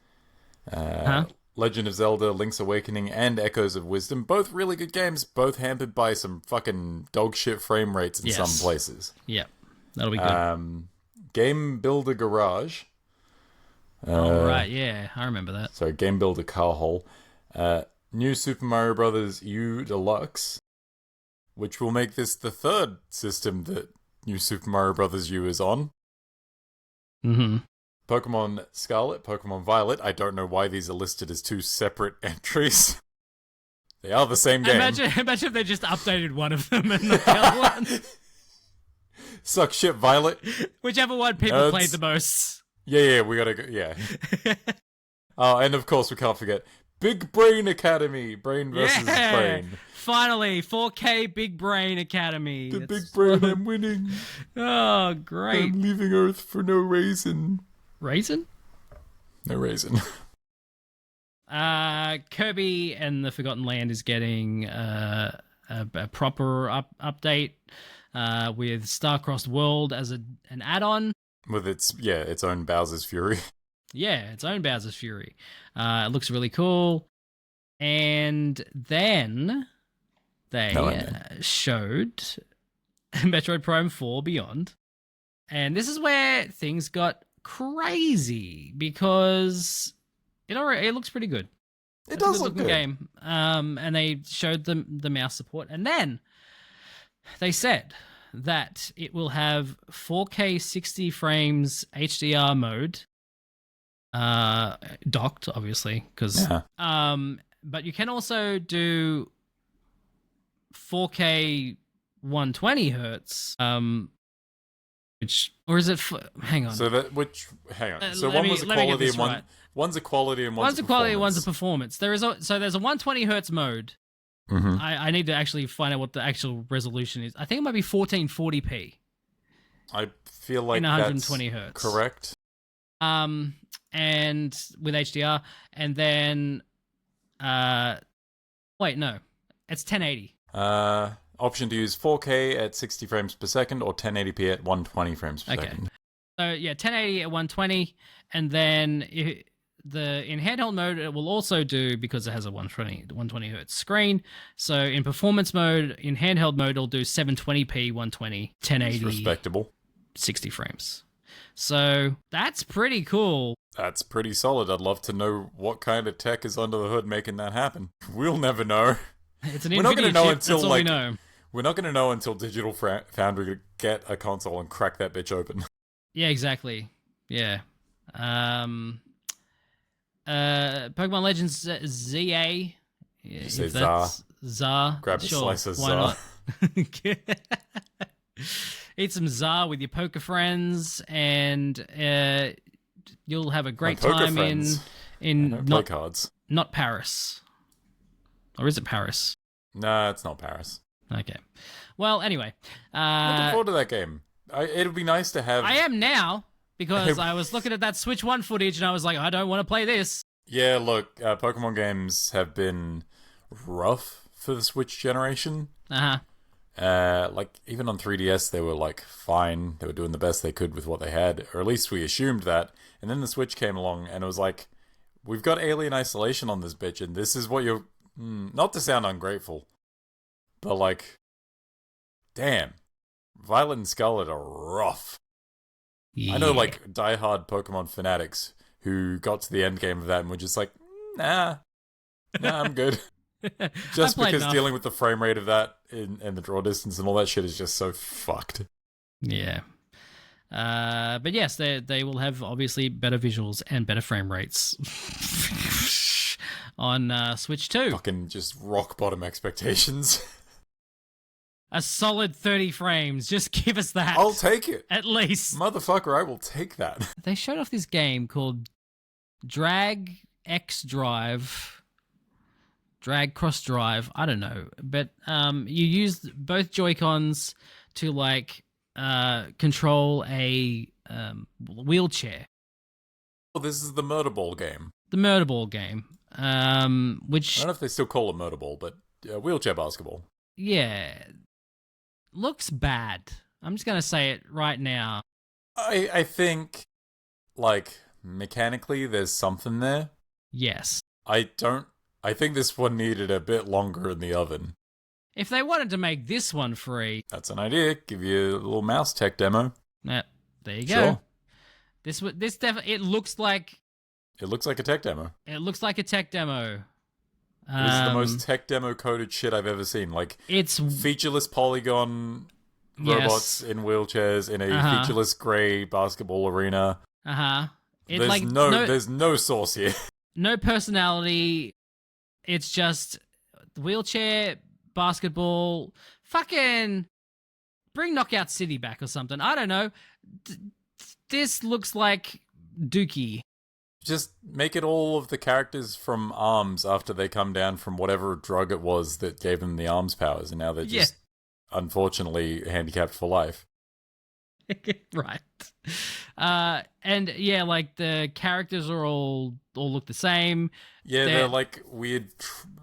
Legend of Zelda, Link's Awakening, and Echoes of Wisdom. Both really good games, both hampered by some fucking dog shit frame rates in some places. Yeah, that'll be good. Game Builder Garage. Right, yeah, I remember that. So, Game Builder Car Hole. New Super Mario Bros. U Deluxe, which will make this the third system that New Super Mario Bros. U is on. Mm-hmm. Pokemon Scarlet, Pokemon Violet. I don't know why these are listed as two separate entries. They are the same game. Imagine if they just updated one of them and not the other one. Suck shit, Violet. Whichever one people Nerds. played the most. Yeah, we gotta go. Yeah. Oh, and of course we can't forget Big Brain Academy. Brain versus Brain. Finally, 4K Big Brain Academy. The Big Brain, I'm winning. Oh, great. I'm leaving Earth for no reason. Raisin? No reason. Kirby and the Forgotten Land is getting a proper update with Star-Crossed World as an add-on. With its own Bowser's Fury. Yeah, its own Bowser's Fury. It looks really cool. And then they showed Metroid Prime 4 Beyond. And this is where things got crazy because it looks pretty good. It does look good. Game. And they showed the mouse support. And then they said that it will have 4K 60 frames HDR mode. Docked, obviously, because but you can also do 4K 120 hertz. Which, or is it? Hang on. So hang on. So let one me- was a let me get quality this and one. right. One's a quality and One's a quality, one's a performance. There's a 120 hertz mode. Mm-hmm. I need to actually find out what the actual resolution is. I think it might be 1440p I feel like in that's 120 hertz. correct. And with HDR, and then wait, no, it's 1080. Option to use 4K at 60 frames per second or 1080p at 120 frames per second. So yeah, 1080 at 120, and then in handheld mode it will also do, because it has a 120 hertz screen. So in performance mode, in handheld mode, it'll do 720p 120, 1080, It's respectable. 60 frames. So that's pretty cool. That's pretty solid. I'd love to know what kind of tech is under the hood making that happen. We'll never know. It's an We're not NVIDIA gonna know chip, until, that's all like, we know. We're not going to know until Digital Foundry get a console and crack that bitch open. Yeah, exactly. Yeah. Pokemon Legends ZA. Yeah, You say if that's Zar. Grab a sure, slice of why Zar. not? Eat some Zar with your poker friends, and you'll have a great poker time friends. I in don't play cards. not Paris, or is it Paris? Nah, it's not Paris. Okay. Well, anyway, Looking forward to that game. It'd be nice to have. I am now because I was looking at that Switch 1 footage and I was like, I don't want to play this. Yeah, look, Pokemon games have been rough for the Switch generation. Like, even on 3DS, they were, like, fine. They were doing the best they could with what they had, or at least we assumed that. And then the Switch came along, and it was like, we've got Alien Isolation on this bitch, and this is what you're... not to sound ungrateful, but, like, damn. Violet and Scarlet are rough. Yeah. I know, like, diehard Pokemon fanatics who got to the end game of that and were just like, nah, I'm good. Just because dealing with the frame rate of that and the draw distance and all that shit is just so fucked. Yeah. But yes, they will have obviously better visuals and better frame rates on Switch 2. Fucking just rock bottom expectations. A solid 30 frames. Just give us that. I'll take it. At least. Motherfucker, I will take that. They showed off this game called Drag X Drive. Drag Cross Drive. I don't know. But you use both Joy-Cons to, like, control a wheelchair. Well, this is the Murder Ball game. The Murder Ball game. Which... I don't know if they still call it Murder Ball, but wheelchair basketball. Yeah. Looks bad. I'm just going to say it right now. I think, like, mechanically there's something there. Yes. I think this one needed a bit longer in the oven. If they wanted to make this one free... That's an idea. Give you a little mouse tech demo. There you go. Sure. This definitely... It looks like a tech demo. It looks like a tech demo. This is the most tech demo coded shit I've ever seen. Like, it's featureless polygon robots in wheelchairs in a featureless grey basketball arena. There's no source here. No personality. It's just wheelchair basketball. Fucking bring Knockout City back or something. I don't know. This looks like Dookie. Just make it all of the characters from ARMS after they come down from whatever drug it was that gave them the ARMS powers, and now they're just, unfortunately, handicapped for life. Right. And yeah, like the characters are all look the same. Yeah, they're like weird.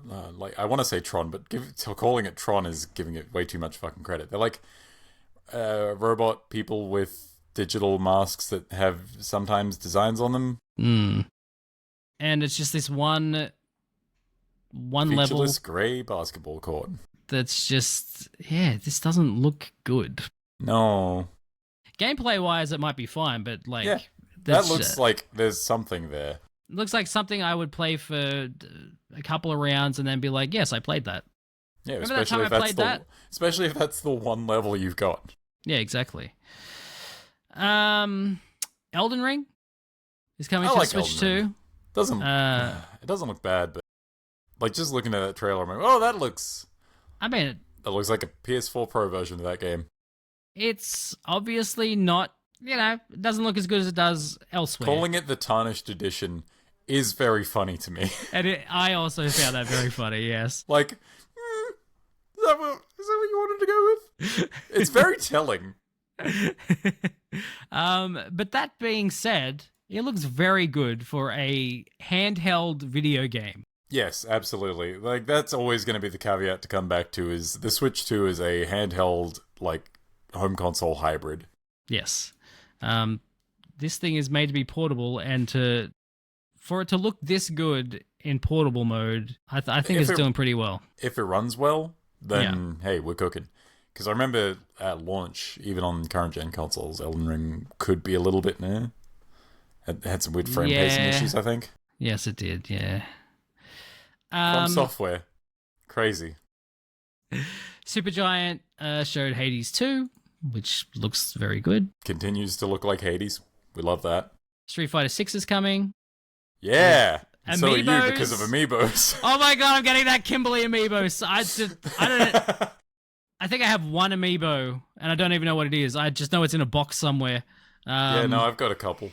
Like, I want to say Tron, but calling it Tron is giving it way too much fucking credit. They're like robot people with digital masks that have sometimes designs on them. And it's just this one level. Featureless grey basketball court. That's just, this doesn't look good. No. Gameplay wise, it might be fine, but like, that looks like there's something there. It looks like something I would play for a couple of rounds and then be like, yes, I played that. Yeah, Remember especially if that's the one level you've got. Yeah, exactly. Elden Ring is coming to Switch 2. It doesn't look bad, but like just looking at that trailer, I'm like, oh, that looks like a PS4 Pro version of that game. It's obviously not, it doesn't look as good as it does elsewhere. Calling it the Tarnished Edition is very funny to me. And I also found that very funny, yes. Like, is that what you wanted to go with? It's very telling. But that being said, it looks very good for a handheld video game. Yes, absolutely. Like, that's always going to be the caveat to come back to, is the Switch 2 is a handheld, like, home console hybrid. Yes. This thing is made to be portable, and for it to look this good in portable mode, I think it's doing pretty well. If it runs well, then, hey, we're cooking. Because I remember at launch, even on current gen consoles, Elden Ring could be a little bit It had some weird frame pacing issues, I think. Yes, it did. Yeah. From Software, crazy. Supergiant showed Hades 2, which looks very good. Continues to look like Hades. We love that. Street Fighter 6 is coming. Yeah. And so are you Amiibos. because of Amiibos. Oh my god, I'm getting that Kimberly Amiibo. I don't. I think I have one Amiibo, and I don't even know what it is. I just know it's in a box somewhere. Yeah, no, I've got a couple.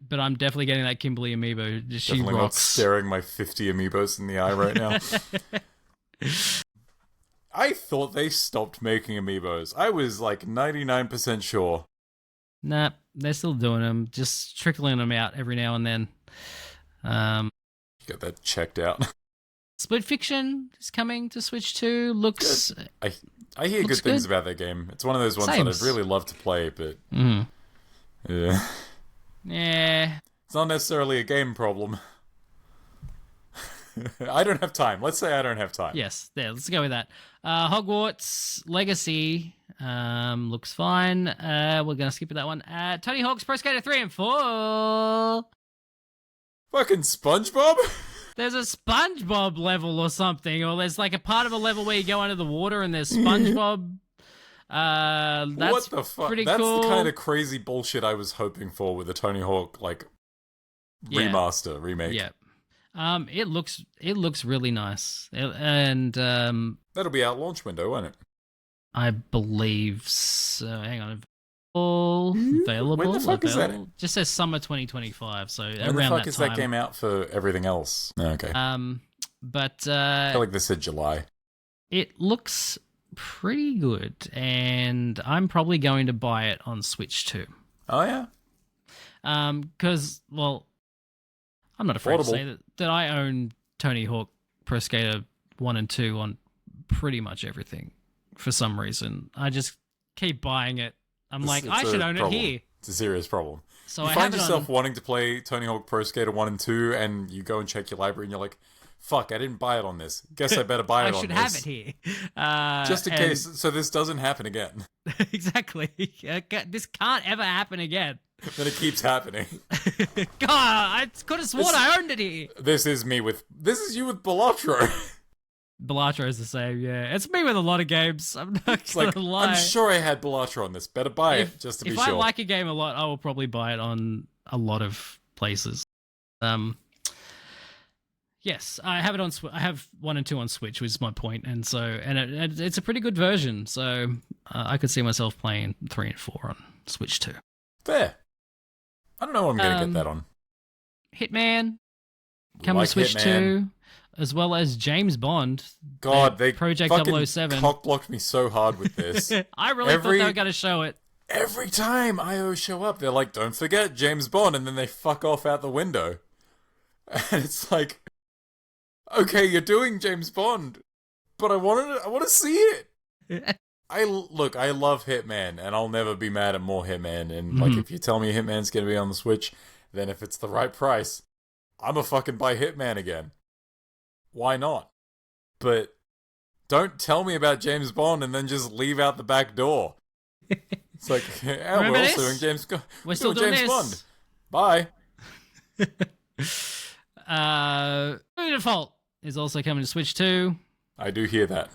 But I'm definitely getting that Kimberly Amiibo. She Definitely rocks. not staring my 50 Amiibos in the eye right now. I thought they stopped making Amiibos. I was like 99% sure. Nah, they're still doing them. Just trickling them out every now and then. Get that checked out. Split Fiction is coming to Switch 2. Looks... Good. I hear good things about that game. It's one of those ones that I'd really love to play, but... Yeah. Yeah. It's not necessarily a game problem. I don't have time. Let's say I don't have time. Yes, there. Let's go with that. Hogwarts Legacy looks fine. We're gonna skip that one. Tony Hawk's Pro Skater 3 and 4. Fucking SpongeBob? There's a SpongeBob level or something, or there's like a part of a level where you go under the water and there's SpongeBob. That's what the fuck? Pretty That's cool. the kind of crazy bullshit I was hoping for with the Tony Hawk remaster remake. Yeah. It looks really nice, and that'll be out launch window, won't it? I believe so. Hang on, available. When the fuck is that? Just says summer 2025. So When around the fuck that is time. that game out for everything else? Oh, okay. But I feel like they said July. It looks pretty good, and I'm probably going to buy it on Switch too. Oh yeah. Because I'm not afraid to say that I own Tony Hawk Pro Skater 1 and 2 on pretty much everything for some reason. I just keep buying it. I'm like, I should own it here. It's a serious problem. So you I find have yourself wanting to play Tony Hawk Pro Skater 1 and 2, and you go and check your library, and you're like, fuck, I didn't buy it on this. Guess I better buy it on this. I should have it here. Just in case, so this doesn't happen again. Exactly. This can't ever happen again. Then it keeps happening. God, I could have sworn I owned it here. This is you with Balatro. Balatro is the same, yeah. It's me with a lot of games. I'm not gonna lie. I'm sure I had Balatro on this. Better buy it just to be sure. If I like a game a lot, I will probably buy it on a lot of places. Yes, I have it on. I have 1 and 2 on Switch, which is my point, and it's a pretty good version. So I could see myself playing 3 and 4 on Switch too. Fair. I don't know what I'm going to get that on. Hitman coming to Switch 2, as well as James Bond. God, they Project fucking 007. cock-blocked me so hard with this. I really thought they were going to show it. Every time IO show up, they're like, don't forget James Bond, and then they fuck off out the window. And it's like, okay, you're doing James Bond, but I want to see it. I love Hitman, and I'll never be mad at more Hitman. And like, if you tell me Hitman's gonna be on the Switch, then if it's the right price, I'ma fucking buy Hitman again. Why not? But don't tell me about James Bond and then just leave out the back door. It's like, we're also doing James. We're still doing James this. Bond. Bye. Default is also coming to Switch 2. I do hear that.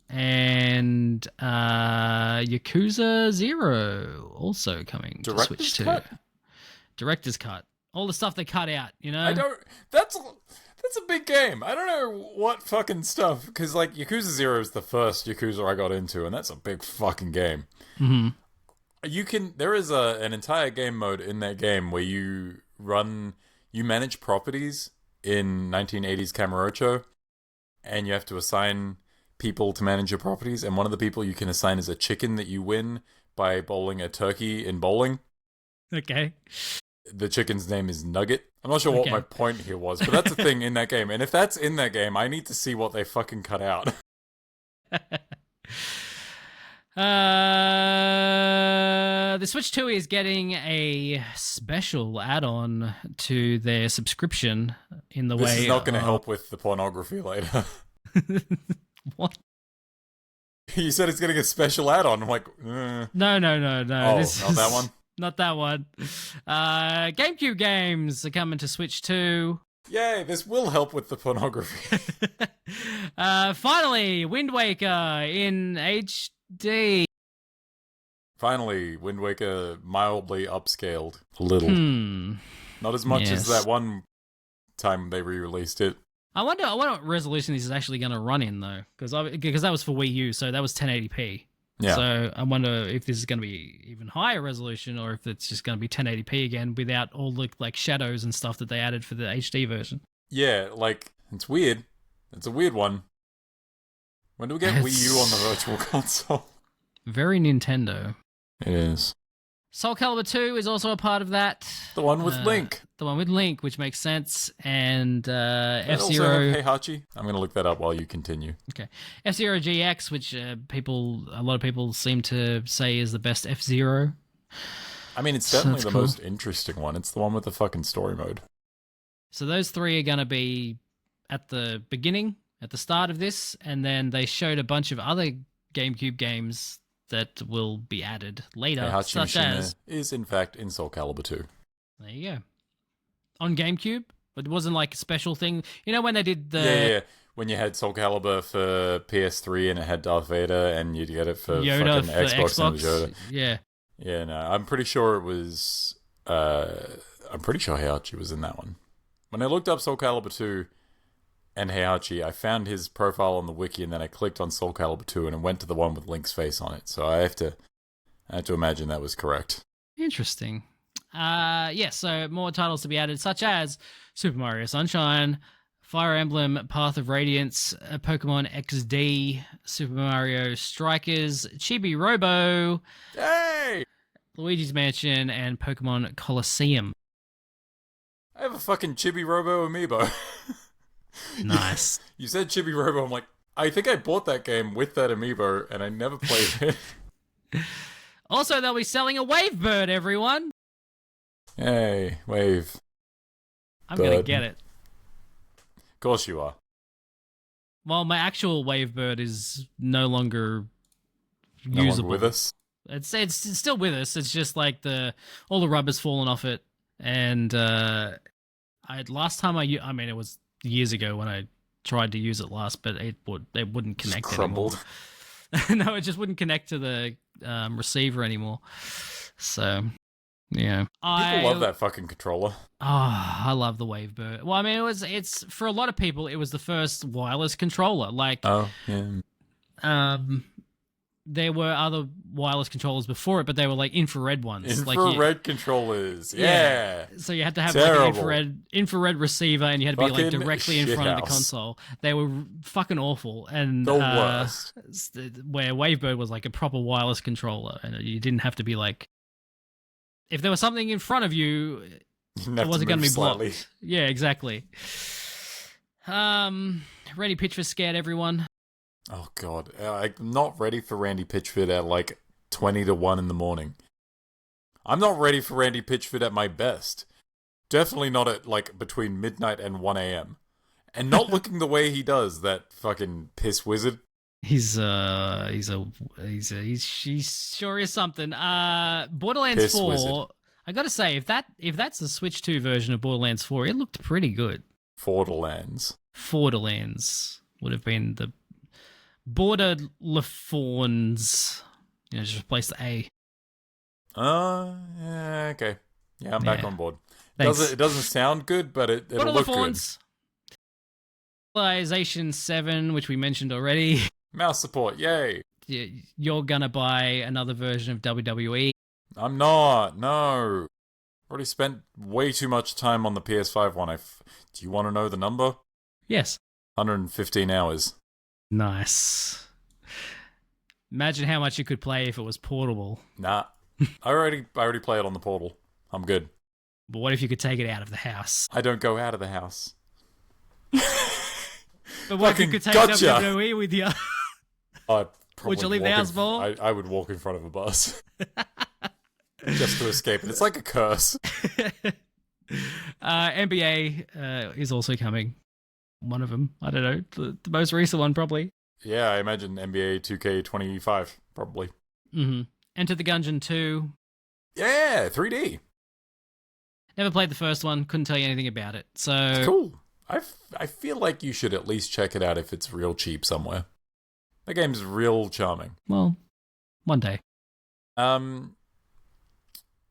And Yakuza 0 also coming to Switch 2. Director's cut. All the stuff they cut out, you know? That's a big game. I don't know what fucking stuff, because like Yakuza 0 is the first Yakuza I got into, and that's a big fucking game. Mm-hmm. There is an entire game mode in that game where you manage properties in 1980s Kamurocho, and you have to assign people to manage your properties, and one of the people you can assign is a chicken that you win by bowling a turkey in bowling. Okay. The chicken's name is Nugget. I'm not sure what my point here was, but that's a thing in that game. And if that's in that game, I need to see what they fucking cut out. The Switch 2 is getting a special add-on to their subscription in the way... This is not going to help with the pornography later. What? You said it's getting a special add-on. I'm like, No. Oh, This not is that one? Not that one. GameCube games are coming to Switch 2. Yay, this will help with the pornography. Finally, Wind Waker in HD. Finally, Wind Waker mildly upscaled. A little. Not as much as Yes. that one time they re-released it. I wonder what resolution this is actually going to run in, though. Because that was for Wii U, so that was 1080p. Yeah. So I wonder if this is going to be even higher resolution or if it's just going to be 1080p again without all the like shadows and stuff that they added for the HD version. Yeah, like, it's weird. It's a weird one. When do we get Wii U on the Virtual Console? Very Nintendo. It is. Soul Calibur 2 is also a part of that. The one with Link. The one with Link, which makes sense. And Does it also F-Zero. have Heihachi? I'm going to look that up while you continue. Okay. F-Zero GX, which a lot of people seem to say is the best F-Zero. I mean, it's So definitely that's the cool. most interesting one. It's the one with the fucking story mode. So those three are going to be at the beginning, at the start of this, and then they showed a bunch of other GameCube games that will be added later, Heihachi such Mishima as... is, in fact, in Soul Calibur 2. There you go. On GameCube, but it wasn't like a special thing. You know when they did the... Yeah. When you had Soul Calibur for PS3 and it had Darth Vader and you'd get it for Yoda fucking for Xbox and it was Yoda. Yeah. Yeah, no, I'm pretty sure it was... I'm pretty sure Heihachi was in that one. When I looked up Soul Calibur 2 and Heihachi, I found his profile on the wiki and then I clicked on Soul Calibur 2 and it went to the one with Link's face on it. So I have to imagine that was correct. Interesting. So more titles to be added, such as Super Mario Sunshine, Fire Emblem Path of Radiance, Pokemon XD, Super Mario Strikers, Chibi Robo, Hey! Luigi's Mansion, and Pokemon Colosseum. I have a fucking Chibi Robo amiibo. Nice. You said Chibi Robo, I'm like, I think I bought that game with that amiibo and I never played it. Also, they'll be selling a Wavebird, everyone. Hey, Wave. I'm going to Bird. get it. Of course you are. Well, my actual Wavebird is no longer No longer usable. with us. It's still with us. It's just like all the rubber's fallen off it, and last time I mean it was years ago when I tried to use it last, but it wouldn't Just connect crumbled. anymore. No, it just wouldn't connect to the receiver anymore. So yeah, People love that fucking controller. Oh, I love the Wavebird. Well, I mean, it's for a lot of people, it was the first wireless controller. Like, Oh, yeah. there were other wireless controllers before it, but they were like infrared ones. Infrared controllers. Yeah. So you had to have like Terrible. an infrared receiver, and you had to be like Fucking directly in front of the shithouse. console. They were fucking awful, and The worst. where Wavebird was like a proper wireless controller, and you didn't have to be like, if there was something in front of you, it wasn't going to be slightly. blocked. Yeah, exactly. Randy Pitchford scared everyone. Oh, God. I'm not ready for Randy Pitchford at like 20 to 1 in the morning. I'm not ready for Randy Pitchford at my best. Definitely not at like between midnight and 1 a.m. And not looking the way he does, that fucking piss wizard. He sure is something. Borderlands Piss 4. wizard. I gotta say, if that's the Switch 2 version of Borderlands 4, it looked pretty good. Borderlands. Borderlands would have been the Borderlefawns. Just replace the A. Yeah, okay. Yeah, I'm back Yeah. on board. Thanks. It doesn't sound good, but it'll look good. Borderlefawns. Civilization 7, which we mentioned already. Mouse support, yay. You're gonna buy another version of WWE. I'm not, no. Already spent way too much time on the PS5 one. Do you want to know the number? Yes. 115 hours. Nice. Imagine how much you could play if it was portable. Nah. I already play it on the Portal. I'm good. But what if you could take it out of the house? I don't go out of the house. But what if you Fucking could take gotcha. WWE with you? I'd probably Would you leave the walk house for? I would walk in front of a bus. Just to escape it. It's like a curse. NBA is also coming. One of them. I don't know. The most recent one, probably. Yeah, I imagine NBA 2K25, probably. Mm-hmm. Enter the Gungeon 2. Yeah, 3D. Never played the first one. Couldn't tell you anything about it. It's So, cool. I feel like you should at least check it out if it's real cheap somewhere. The game's real charming. well, one day.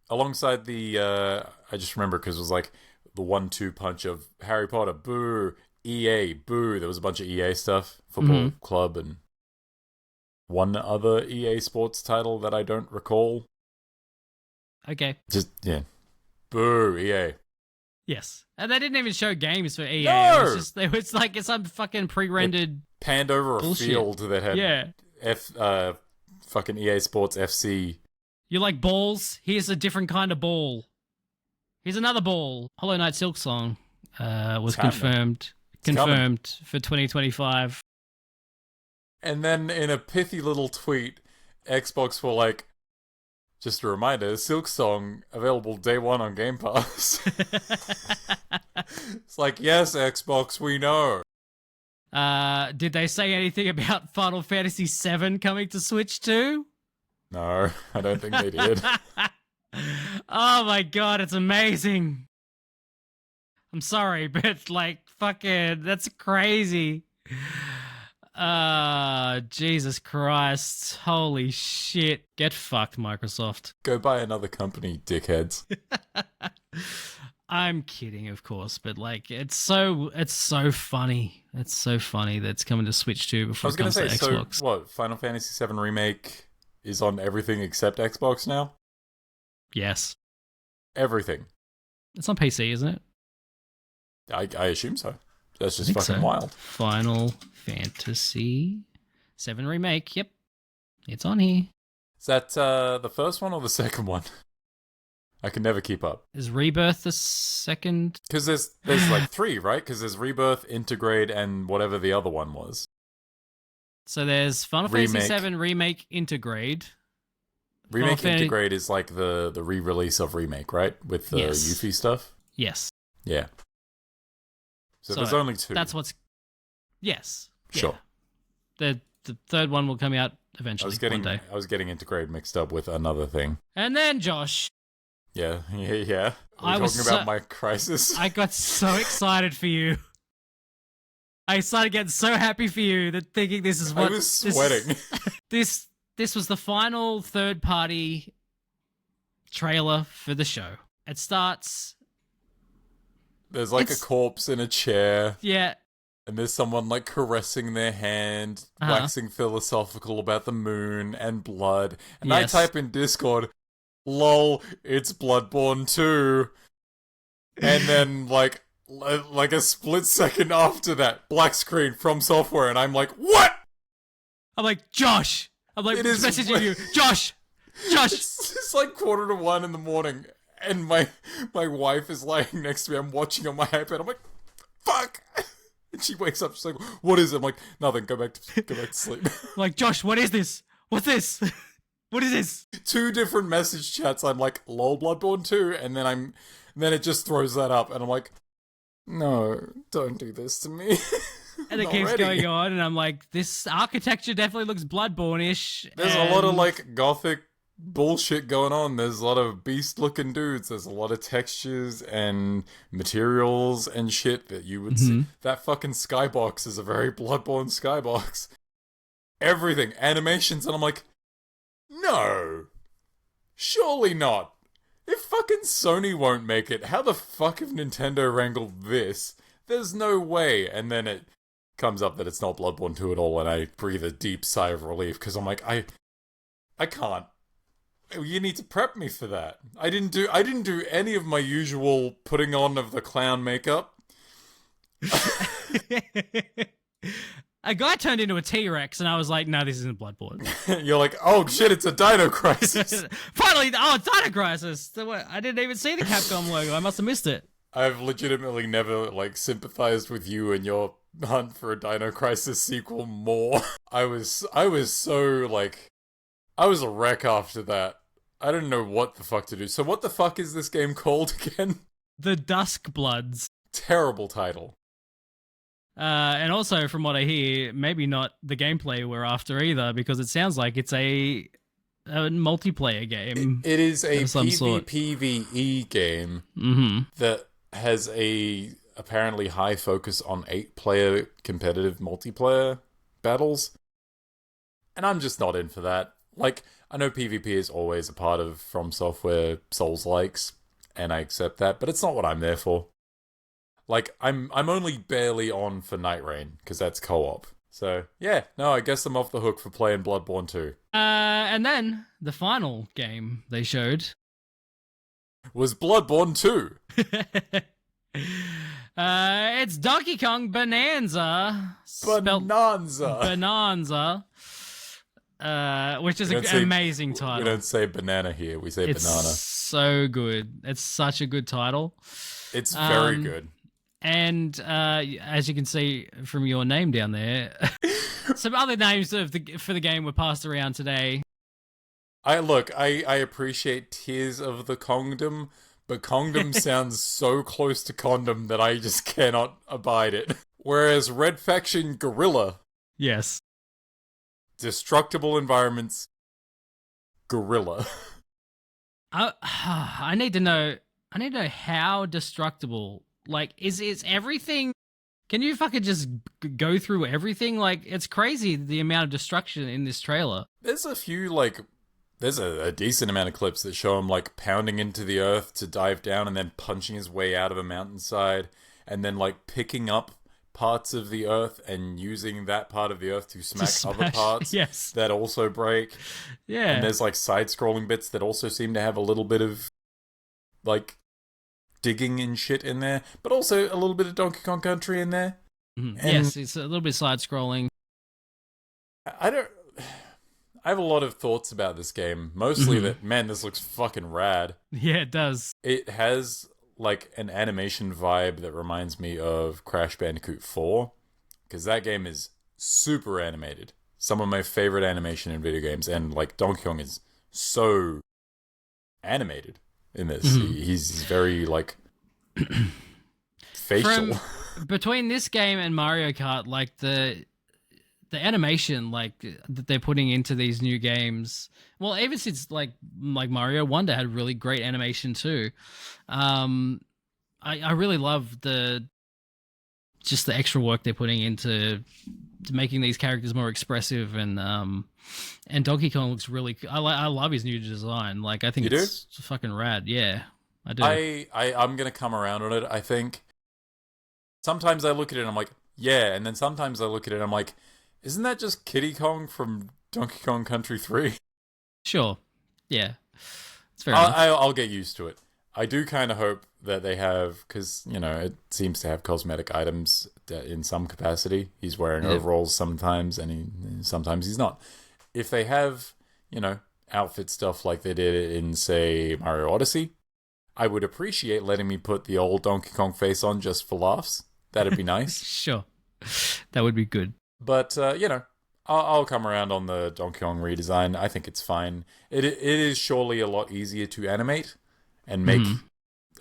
Alongside the, I just remember because it was like the 1-2 punch of Harry Potter, boo, EA, boo. There was a bunch of EA stuff, Football Club, and one other EA Sports title that I don't recall. Okay. Just, yeah. Boo, EA. Yes. And they didn't even show games for EA. No! It was like some fucking pre-rendered... Panned over bullshit. a field that had Yeah. fucking EA Sports FC. You like balls? Here's a different kind of ball. Here's another ball. Hollow Knight Silksong was confirmed for 2025. And then in a pithy little tweet, Xbox were like, just a reminder, Silksong available day one on Game Pass. It's like, yes, Xbox, we know. Did they say anything about Final Fantasy VII coming to Switch too? No, I don't think they did. Oh my god, it's amazing. I'm sorry, but like, fucking, that's crazy. Jesus Christ. Holy shit. Get fucked, Microsoft. Go buy another company, dickheads. I'm kidding, of course, but like, it's so funny. It's so funny that it's coming to Switch 2 I before was it going comes to say, to Xbox. so what, Final Fantasy VII Remake is on everything except Xbox now? Yes. Everything. It's on PC, isn't it? I assume so. That's just I think fucking so. wild. Final Fantasy VII Remake. Yep. It's on here. Is that the first one or the second one? I can never keep up. Is Rebirth the second? Because there's like three, right? Because there's Rebirth, Integrate, and whatever the other one was. So there's Final Fantasy VII Remake Integrade. Remake Integrate is like the re-release of Remake, right? With the Yuffie stuff? Yes. Yeah. So there's only two. That's what's... Yes. Sure. Yeah. The third one will come out eventually one day. I was getting Integrate mixed up with another thing. And then, Josh... Yeah. Are we talking about my Crisis? I got so excited for you. I started getting so happy for you that thinking this is what... I was sweating. This was the final third-party trailer for the show. It starts... There's like a corpse in a chair. Yeah. And there's someone like caressing their hand, waxing philosophical about the moon and blood. And I type in Discord, lol, it's Bloodborne 2. And then like a split second after that, black screen from software, and I'm like, what? I'm like, Josh! I'm like, messaging you, Josh! It's like 1:45 in the morning, and my wife is lying next to me. I'm watching on my iPad. I'm like, fuck! And she wakes up, she's like, what is it? I'm like, nothing, go back to sleep. I'm like, Josh, what is this? What's this? What is this? 2 different message chats. I'm like, lol, Bloodborne 2, and then it just throws that up, and I'm like, no, don't do this to me. And it keeps going on, and I'm like, this architecture definitely looks Bloodborne-ish. There's a lot of like gothic bullshit going on. There's a lot of beast-looking dudes. There's a lot of textures and materials and shit that you would see. That fucking skybox is a very Bloodborne skybox. Everything, animations, and I'm like, no, surely not. If fucking Sony won't make it, how the fuck have Nintendo wrangled this? There's no way. And then it comes up that it's not Bloodborne 2 at all, and I breathe a deep sigh of relief, because I'm like, I can't. You need to prep me for that. I didn't do any of my usual putting on of the clown makeup. A guy turned into a T-Rex, and I was like, no, this isn't Bloodborne. You're like, oh shit, it's a Dino Crisis. Finally, it's Dino Crisis. I didn't even see the Capcom logo. I must have missed it. I've legitimately never, like, sympathized with you and your hunt for a Dino Crisis sequel more. I was so, like, I was a wreck after that. I didn't know what the fuck to do. So what the fuck is this game called again? The Dusk Bloods. Terrible title. And also, from what I hear, maybe not the gameplay we're after either, because it sounds like it's a multiplayer game. It is a of some sort. PvPvE game Mm-hmm. that has a apparently high focus on 8-player competitive multiplayer battles. And I'm just not in for that. Like, I know PvP is always a part of From Software Souls-likes, and I accept that, but it's not what I'm there for. Like, I'm only barely on for Night Rain, because that's co-op. So, yeah, no, I guess I'm off the hook for playing Bloodborne 2. And then the final game they showed Was Bloodborne 2? It's Donkey Kong Bonanza. spelled Bonanza! Bonanza. Which is We an don't say- amazing title. We don't say banana here, we say It's banana. so good. It's such a good title. It's very um, good. And as you can see from your name down there, some other names for the game were passed around today. I appreciate Tears of the Kongdom, but Kongdom sounds so close to condom that I just cannot abide it. Whereas Red Faction Gorilla, Yes. Destructible Environments Gorilla. I need to know how destructible. Like, is everything? Can you fucking just go through everything? Like, it's crazy the amount of destruction in this trailer. There's a few, there's a decent amount of clips that show him, pounding into the earth to dive down and then punching his way out of a mountainside, and then, picking up parts of the earth and using that part of the earth to smack other parts Yes. that also break. Yeah. And there's, side-scrolling bits that also seem to have a little bit of, digging and shit in there, but also a little bit of Donkey Kong Country in there. Mhm. and- Yes, it's a little bit side scrolling. I have a lot of thoughts about this game. Mostly Mhm. that, man, this looks fucking rad. Yeah, it does. It has, an animation vibe that reminds me of Crash Bandicoot 4, because that game is super animated. Some of my favorite animation in video games, and, Donkey Kong is so animated in this. Mhm. He's very, facial. Between this game and Mario Kart, the animation that they're putting into these new games, well, even since Mario Wonder had really great animation too. I really love the extra work they're putting into making these characters more expressive, and Donkey Kong looks really. I love his new design. I think You do? it's fucking rad. Yeah, I do. I'm gonna come around on it, I think. Sometimes I look at it and I'm like, yeah, and then sometimes I look at it and I'm like, isn't that just Kiddy Kong from Donkey Kong Country 3? Sure. Yeah. It's fair enough. I'll get used to it. I do kind of hope that they have, because, it seems to have cosmetic items in some capacity. He's wearing Yeah. overalls sometimes, and sometimes he's not. If they have, outfit stuff like they did in, say, Mario Odyssey, I would appreciate letting me put the old Donkey Kong face on just for laughs. That'd be nice. Sure. That would be good. But, I'll come around on the Donkey Kong redesign. I think it's fine. It is surely a lot easier to animate and make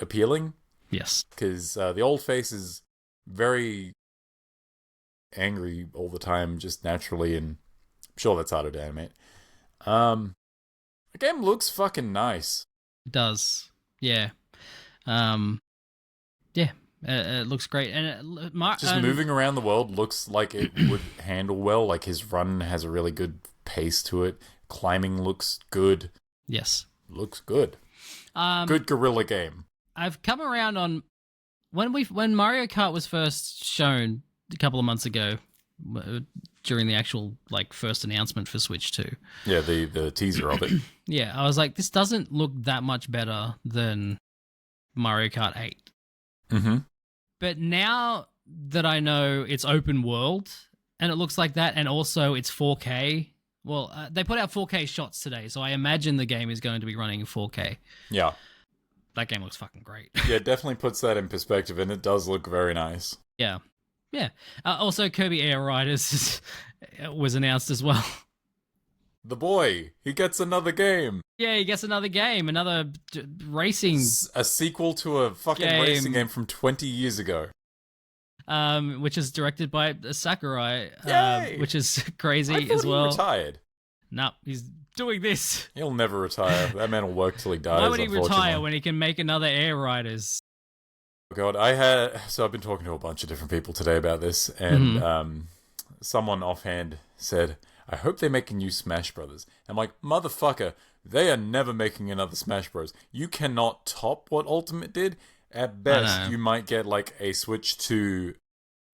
appealing, Yes. because the old face is very angry all the time, just naturally, and I'm sure that's harder to animate. The game looks fucking nice. It does. Yeah. Yeah. It looks great. And Just moving around the world looks like it would handle well. His run has a really good pace to it. Climbing looks good. Yes. Looks good. Good guerrilla game. I've come around on when Mario Kart was first shown a couple of months ago, during the actual first announcement for Switch 2. Yeah, the teaser of it. Yeah, I was like, this doesn't look that much better than Mario Kart 8. Mm-hmm. But now that I know it's open world and it looks like that, and also it's 4K. Well, they put out 4K shots today, so I imagine the game is going to be running in 4K. Yeah. That game looks fucking great. Yeah, it definitely puts that in perspective, and it does look very nice. Yeah. Yeah. Also, Kirby Air Riders was announced as well. The boy, he gets another game. Yeah, he gets another game, another racing. A sequel to a fucking racing game from 20 years ago. which is directed by Sakurai, Yay! which is I crazy thought as he well. retired. No, he's doing this. He'll never retire. That man will work till he dies. Why would he retire unfortunately. when he can make another Air Riders? God, I've been talking to a bunch of different people today about this, and someone offhand said, "I hope they make a new Smash Brothers." I'm like, motherfucker, they are never making another Smash Bros. You cannot top what Ultimate did. At best, you might get like a Switch 2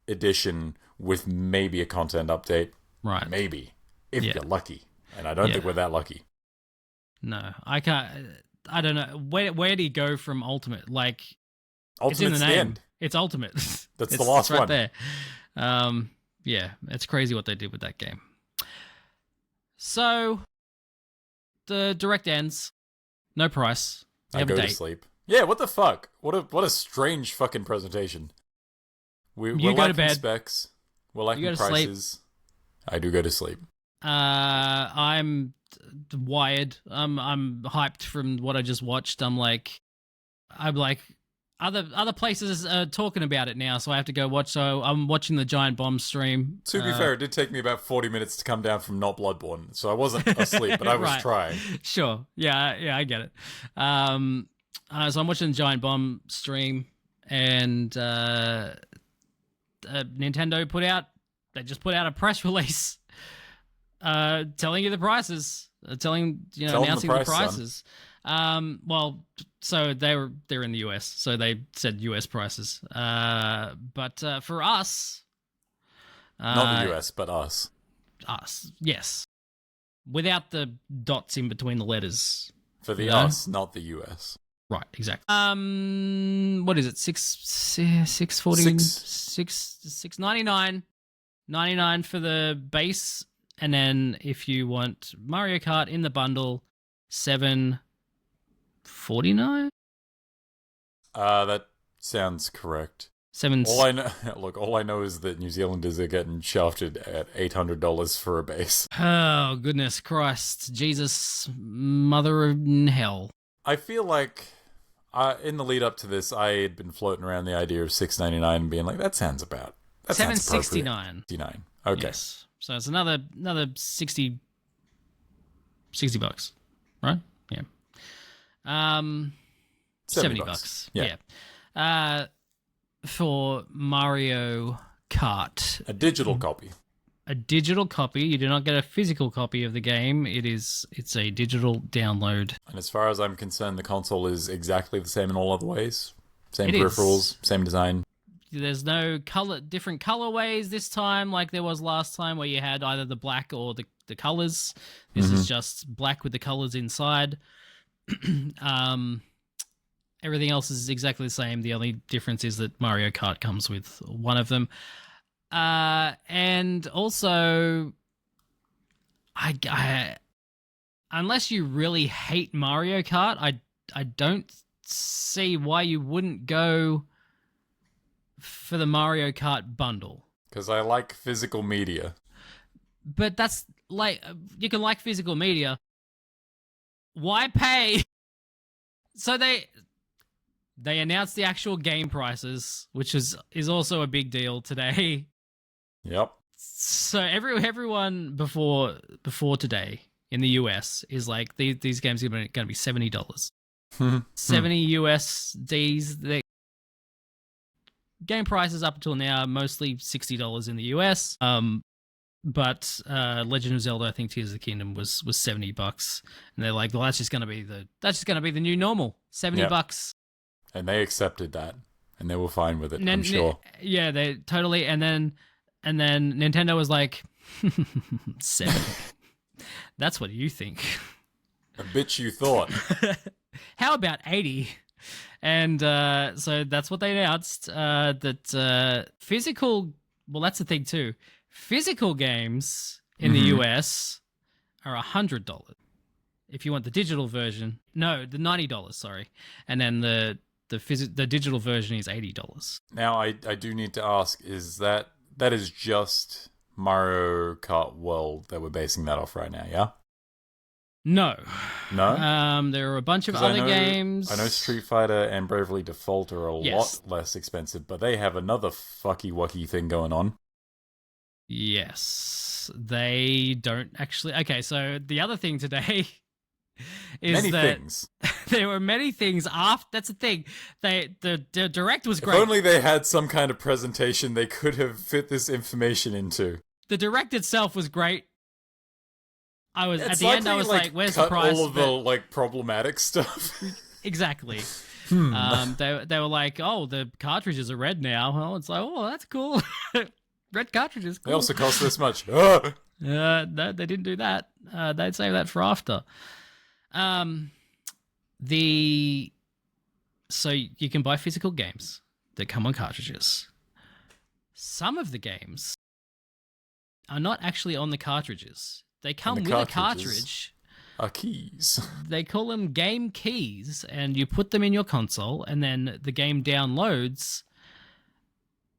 edition with maybe a content update. Right. Maybe, if you're lucky. And I don't think we're that lucky. No, I can't. I don't know. Where do you go from Ultimate? Like, Ultimate's it's in the the name. end. It's Ultimate. That's the last it's right one. there. Yeah, it's crazy what they did with that game. So, the direct ends. No price. You I have go a to date. sleep. Yeah, what the fuck? What a strange fucking presentation. We're go to lacking bed. specs. We're lacking You go to sleep. prices. I do go to sleep. I'm wired. I'm hyped from what I just watched. I'm like other places are talking about it now, so I have to go watch. So I'm watching the Giant Bomb stream. To be fair, it did take me about 40 minutes to come down from not Bloodborne, so I wasn't asleep, but I was Right. trying. Sure. Yeah, I get it. So I'm watching the Giant Bomb stream, and Nintendo just put out a press release telling you the prices, announcing the price, son. prices. Well, so they're in the US, so they said US prices. But for us, Not the US, but us. yes, without the dots in between the letters. For the No. us, not the US. Right, exactly. What is it? $6.99. $99 for the base, and then if you want Mario Kart in the bundle, $7.49. That sounds correct. All I know is that New Zealanders are getting shafted at $800 for a base. Oh goodness Christ, Jesus, mother in hell. I feel like in the lead up to this, I had been floating around the idea of $6.99 and being like, that sounds appropriate. $7.69. $69. Okay. Yes. So it's another 60 bucks, right? Yeah. $70. Yeah. For Mario Kart. A digital copy. A digital copy. You do not get a physical copy of the game. It's a digital download. And as far as I'm concerned, the console is exactly the same in all other ways. Same It peripherals, is. same design. There's no different colorways this time like there was last time where you had either the black or the colors. This is just black with the colors inside. Everything else is exactly the same. The only difference is that Mario Kart comes with one of them. And also, I unless you really hate Mario Kart, I don't see why you wouldn't go for the Mario Kart bundle. Because I like physical media. But that's like, you can like physical media. Why pay? So they announced the actual game prices, which is also a big deal today. Yep. So everyone before today in the US is like, these games are going to be $70. 70 USDs. The game prices up until now are mostly $60 in the US. But Legend of Zelda, I think Tears of the Kingdom was $70, and they're like, well, that's just gonna be the new normal, $70. And they accepted that, and they were fine with it. I'm sure. Yeah, they totally. And then Nintendo was like, 70. That's what you think. A bitch you thought. How about 80? And so that's what they announced. That physical. Well, that's the thing too. Physical games in the US are $100. If you want the digital version, no, the $90. Sorry, and then the digital version is $80. Now, I do need to ask: is that is just Mario Kart World that we're basing that off right now? Yeah. No. No? There are a bunch of 'Cause I other know- games. I know Street Fighter and Bravely Default are a Yes. lot less expensive, but they have another fucky wucky thing going on. Yes. They don't actually. Okay, so the other thing today is Many that things. there were many things after. That's the thing. The direct was If great. only they had some kind of presentation they could have fit this information into. The direct itself was great. I was at It's the end. I they, was like, "Where's the cut price?" all of the like problematic stuff. Exactly. Hmm. They were like, "Oh, the cartridges are red now." Well, it's like, "Oh, that's cool." Red cartridges. Cool. They also cost this much. Ah! No, they didn't do that. They'd save that for after. So you can buy physical games that come on cartridges. Some of the games are not actually on the cartridges. They come the with a cartridges. cartridge. Keys. They call them game keys, and you put them in your console, and then the game downloads,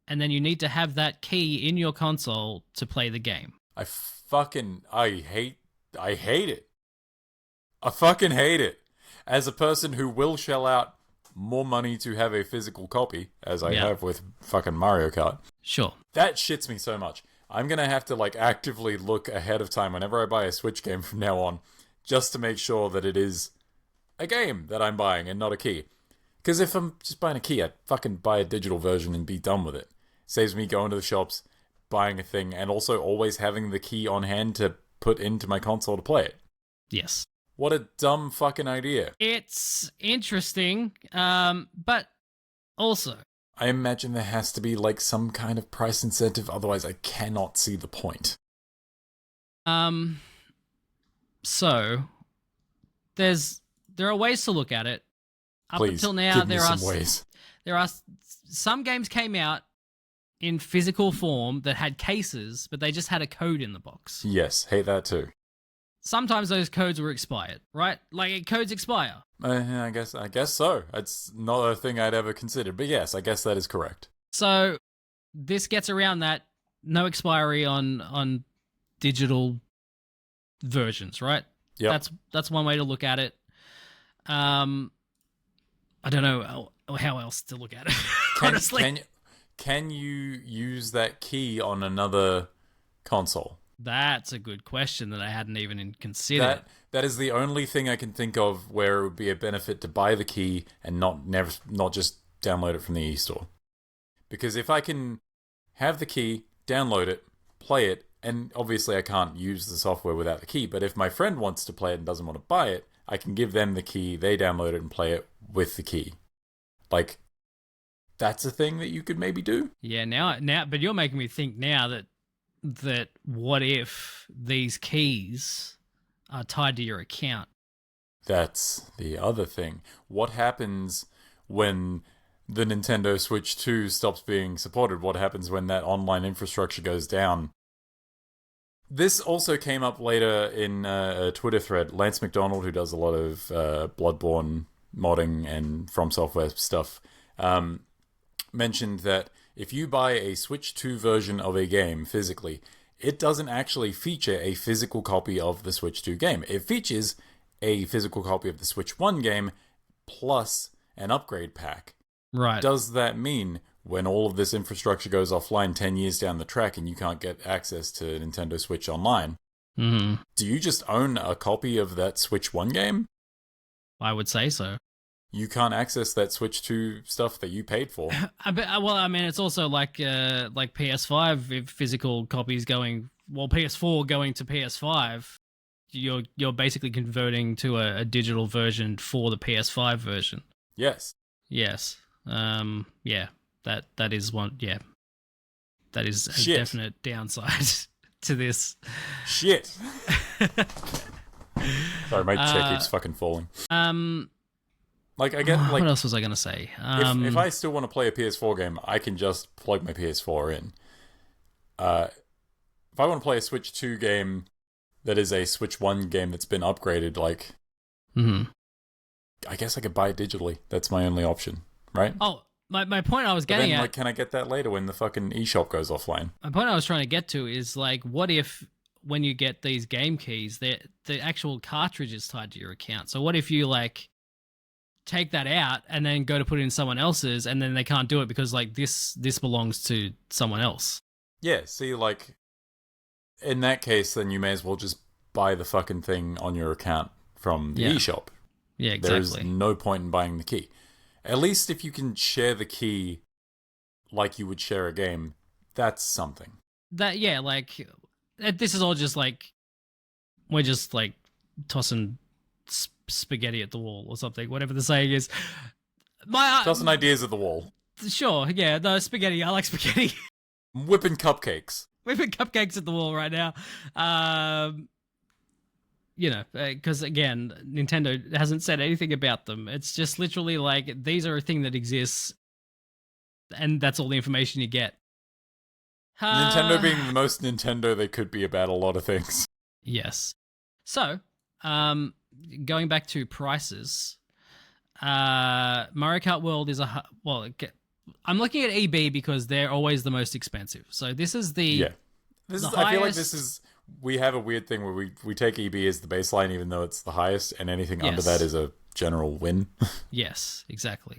and then you need to have that key in your console to play the game. I hate it. I fucking hate it. As a person who will shell out more money to have a physical copy, as I Yeah. have with fucking Mario Kart, Sure. that shits me so much. I'm gonna have to like actively look ahead of time whenever I buy a Switch game from now on, just to make sure that it is a game that I'm buying and not a key. Because if I'm just buying a key, I'd fucking buy a digital version and be done with it. Saves me going to the shops, buying a thing, and also always having the key on hand to put into my console to play it. Yes. What a dumb fucking idea. It's interesting, but also, I imagine there has to be like some kind of price incentive, otherwise I cannot see the point. so there are ways to look at it. Up Please, until now, give me some ways. there are some games came out in physical form that had cases, but they just had a code in the box. Yes, hate that too. Sometimes those codes were expired, right? Like codes expire. I guess so. It's not a thing I'd ever considered, but yes, I guess that is correct. So this gets around that. No expiry on digital versions, right? Yep. That's one way to look at it. I don't know how else to look at it. Honestly, Can you use that key on another console? that's a good question that I hadn't even considered. That is the only thing I can think of where it would be a benefit to buy the key and not just download it from the eStore. Because if I can have the key, download it, play it, and obviously I can't use the software without the key, but if my friend wants to play it and doesn't want to buy it, I can give them the key, they download it and play it with the key. Like, that's a thing that you could maybe do? Yeah, now, but you're making me think now that what if these keys are tied to your account? That's the other thing. What happens when the Nintendo Switch 2 stops being supported? What happens when that online infrastructure goes down? This also came up later in a Twitter thread. Lance McDonald, who does a lot of Bloodborne modding and From Software stuff, mentioned that if you buy a Switch 2 version of a game physically, it doesn't actually feature a physical copy of the Switch 2 game. It features a physical copy of the Switch 1 game plus an upgrade pack. Right. Does that mean when all of this infrastructure goes offline 10 years down the track and you can't get access to Nintendo Switch Online, do you just own a copy of that Switch 1 game? I would say so. You can't access that Switch 2 stuff that you paid for. Well, I mean, it's also like PS5 if physical copies going, well, PS4 going to PS5. You're basically converting to a digital version for the PS5 version. Yes. Yes. Yeah. That is one. Yeah. That is a Shit. definite downside to this. Shit. Sorry, my chair keeps fucking falling. Like, I get, like, what else was I going to say? if I still want to play a PS4 game, I can just plug my PS4 in. If I want to play a Switch 2 game that is a Switch 1 game that's been upgraded, like, I guess I could buy it digitally. That's my only option, right? Oh, my point I was But getting then, at. like, can I get that later when the fucking eShop goes offline? My point I was trying to get to is like, what if when you get these game keys, the actual cartridge is tied to your account. So what if you like take that out and then go to put it in someone else's, and then they can't do it because like this belongs to someone else? Yeah, see, like, in that case, then you may as well just buy the fucking thing on your account from the eShop. Yeah, exactly. There's no point in buying the key. At least if you can share the key like you would share a game, that's something. Like this is all just like we're just like tossing spaghetti at the wall or something, whatever the saying is. Tossing ideas at the wall. Sure, yeah, no, spaghetti. I like spaghetti. Whipping cupcakes. Whipping cupcakes at the wall right now. Because again, Nintendo hasn't said anything about them. It's just literally like these are a thing that exists, and that's all the information you get. Nintendo being the most Nintendo they could be about a lot of things. Yes. So, going back to prices, Mario Kart World is I'm looking at EB because they're always the most expensive. So this is the I feel like this is, we have a weird thing where we take EB as the baseline, even though it's the highest, and anything under that is a general win. Yes, exactly.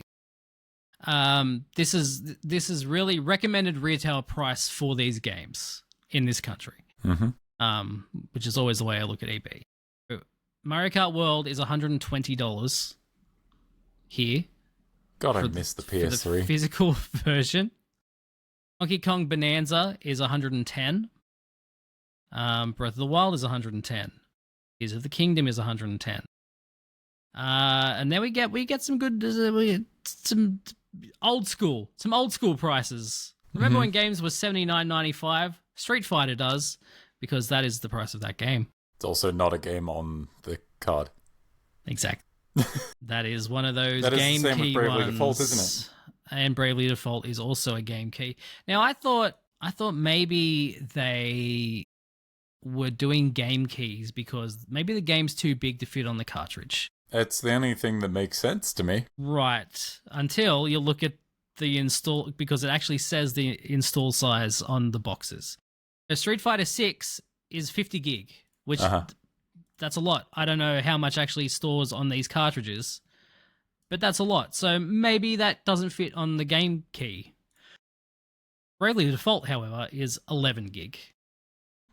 This is really recommended retail price for these games in this country. Mm-hmm. Which is always the way I look at EB. Mario Kart World is $120 here. God, I missed the PS3. For the physical version. Donkey Kong Bonanza is $110. Breath of the Wild is $110. Tears of the Kingdom is $110. And then we get some good, some old school prices. Remember when games were $79.95? Street Fighter does, because that is the price of that game. It's also not a game on the card. Exactly. That is one of those that game is the same key with Bravely ones. Default, isn't it? And Bravely Default is also a game key. Now, I thought maybe they were doing game keys because maybe the game's too big to fit on the cartridge. It's the only thing that makes sense to me. Right. Until you look at the install, because it actually says the install size on the boxes. So Street Fighter 6 is 50 gig, which that's a lot. I don't know how much actually stores on these cartridges, but that's a lot. So maybe that doesn't fit on the game key. Bravely Default, however, is 11 gig.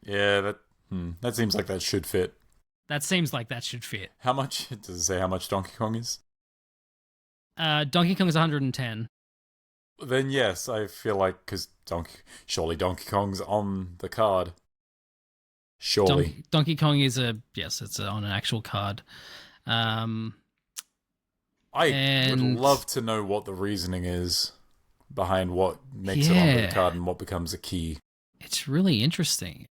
Yeah, that seems like that should fit. That seems like that should fit. How much? Does it say how much Donkey Kong is? Donkey Kong is 110. Then yes, I feel like, because surely Donkey Kong's on the card. Surely. Donkey Kong is it's on an actual card. I would love to know what the reasoning is behind what makes it onto the card and what becomes a key. It's really interesting.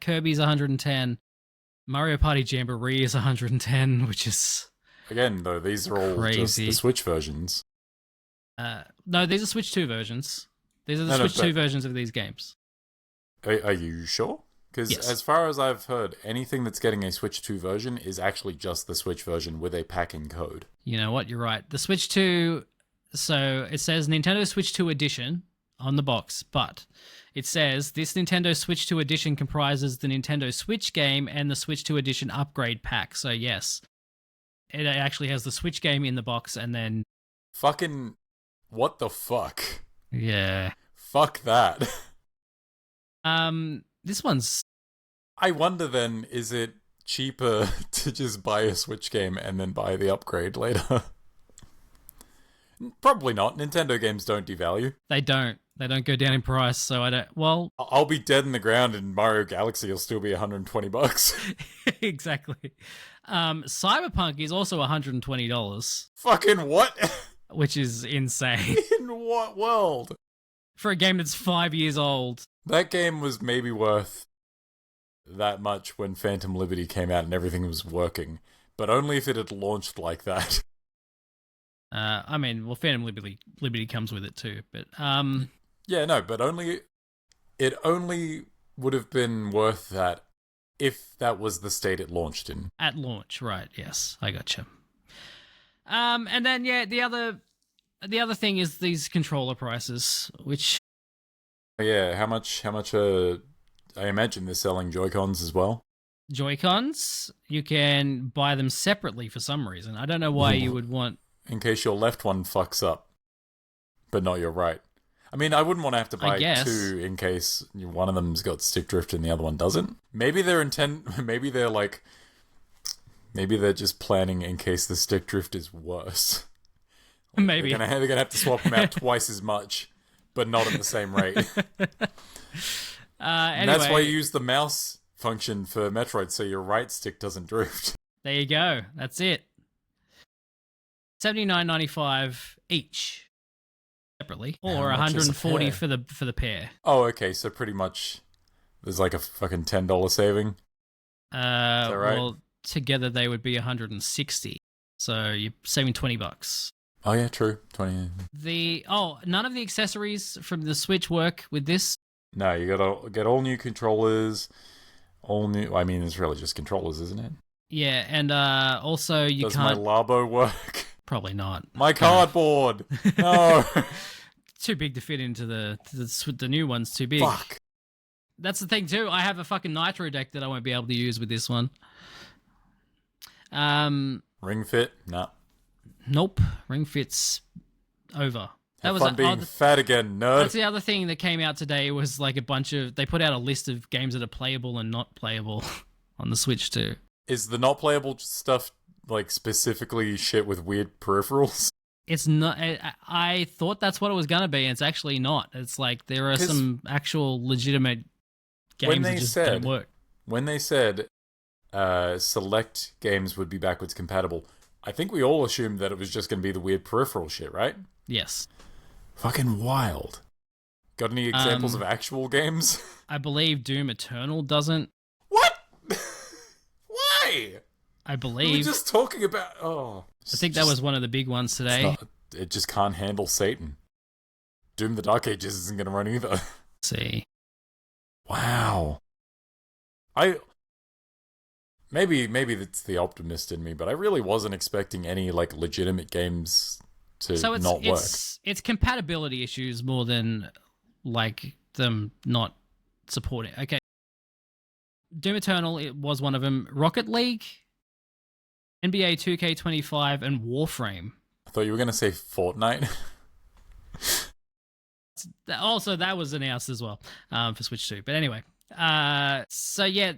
Kirby's 110. Mario Party Jamboree is 110, which is... Again, though, these are all just the Switch versions. No, these are Switch 2 versions. These are the Switch 2 versions of these games. Are you sure? Because as far as I've heard, anything that's getting a Switch 2 version is actually just the Switch version with a packing code. You know what? You're right. The Switch 2... So it says Nintendo Switch 2 Edition on the box, but it says this Nintendo Switch 2 Edition comprises the Nintendo Switch game and the Switch 2 Edition upgrade pack. So yes, it actually has the Switch game in the box and then... Fucking... What the fuck? Yeah. Fuck that. This one's... I wonder then, is it cheaper to just buy a Switch game and then buy the upgrade later? Probably not. Nintendo games don't devalue. They don't go down in price, so I don't... Well... I'll be dead in the ground and Mario Galaxy will still be $120. Exactly. Cyberpunk is also $120. Fucking what? Which is insane. In what world? For a game that's 5 years old. That game was maybe worth that much when Phantom Liberty came out and everything was working, but only if it had launched like that. I mean, well, Phantom Liberty comes with it too, but yeah, no, but it only would have been worth that if that was the state it launched in. At launch, right? Yes, I gotcha. And then the other thing is these controller prices, which yeah, how much a I imagine they're selling Joy-Cons as well. Joy-Cons, you can buy them separately for some reason. I don't know why you would want... In case your left one fucks up, but not your right. I mean, I wouldn't want to have to buy two in case one of them's got stick drift and the other one doesn't. Maybe they're maybe they're just planning in case the stick drift is worse. Maybe. They're gonna have to swap them out twice as much, but not at the same rate. Anyway, that's why you use the mouse function for Metroid, so your right stick doesn't drift. There you go. That's it. $79.95 each, separately, or $140 for the pair. Oh, okay. So pretty much, there's like a fucking $10 saving. Is that right? Well, together they would be $160. So you're saving $20. Oh yeah, true. 20. None of the accessories from the Switch work with this. No, you gotta get all new controllers. All new. I mean, it's really just controllers, isn't it? Yeah, and also you can't. Does my Labo work? Probably not. My cardboard. No. Too big to fit into the new one's too big. Fuck. That's the thing too. I have a fucking Nitro deck that I won't be able to use with this one. Ring Fit? No. Nope. Ring Fit's over. Have fun being fat again, nerd. That's the other thing that came out today was like a bunch of... They put out a list of games that are playable and not playable on the Switch too. Is the not playable stuff like specifically shit with weird peripherals? It's not... I thought that's what it was going to be, and it's actually not. It's like there are some actual legitimate games that just don't work. When they said select games would be backwards compatible, I think we all assumed that it was just going to be the weird peripheral shit, right? Yes. Fucking wild. Got any examples of actual games? I believe Doom Eternal doesn't. What? Why? I believe. We were just talking about... Oh. I think that was one of the big ones today. It just can't handle Satan. Doom the Dark Ages isn't going to run either. Let's see. Wow. Maybe that's the optimist in me, but I really wasn't expecting any like legitimate games to not work. It's compatibility issues more than like them not supporting. Okay. Doom Eternal, it was one of them. Rocket League, NBA 2K25, and Warframe. I thought you were going to say Fortnite. Also, that was announced as well for Switch 2. But anyway, so yeah,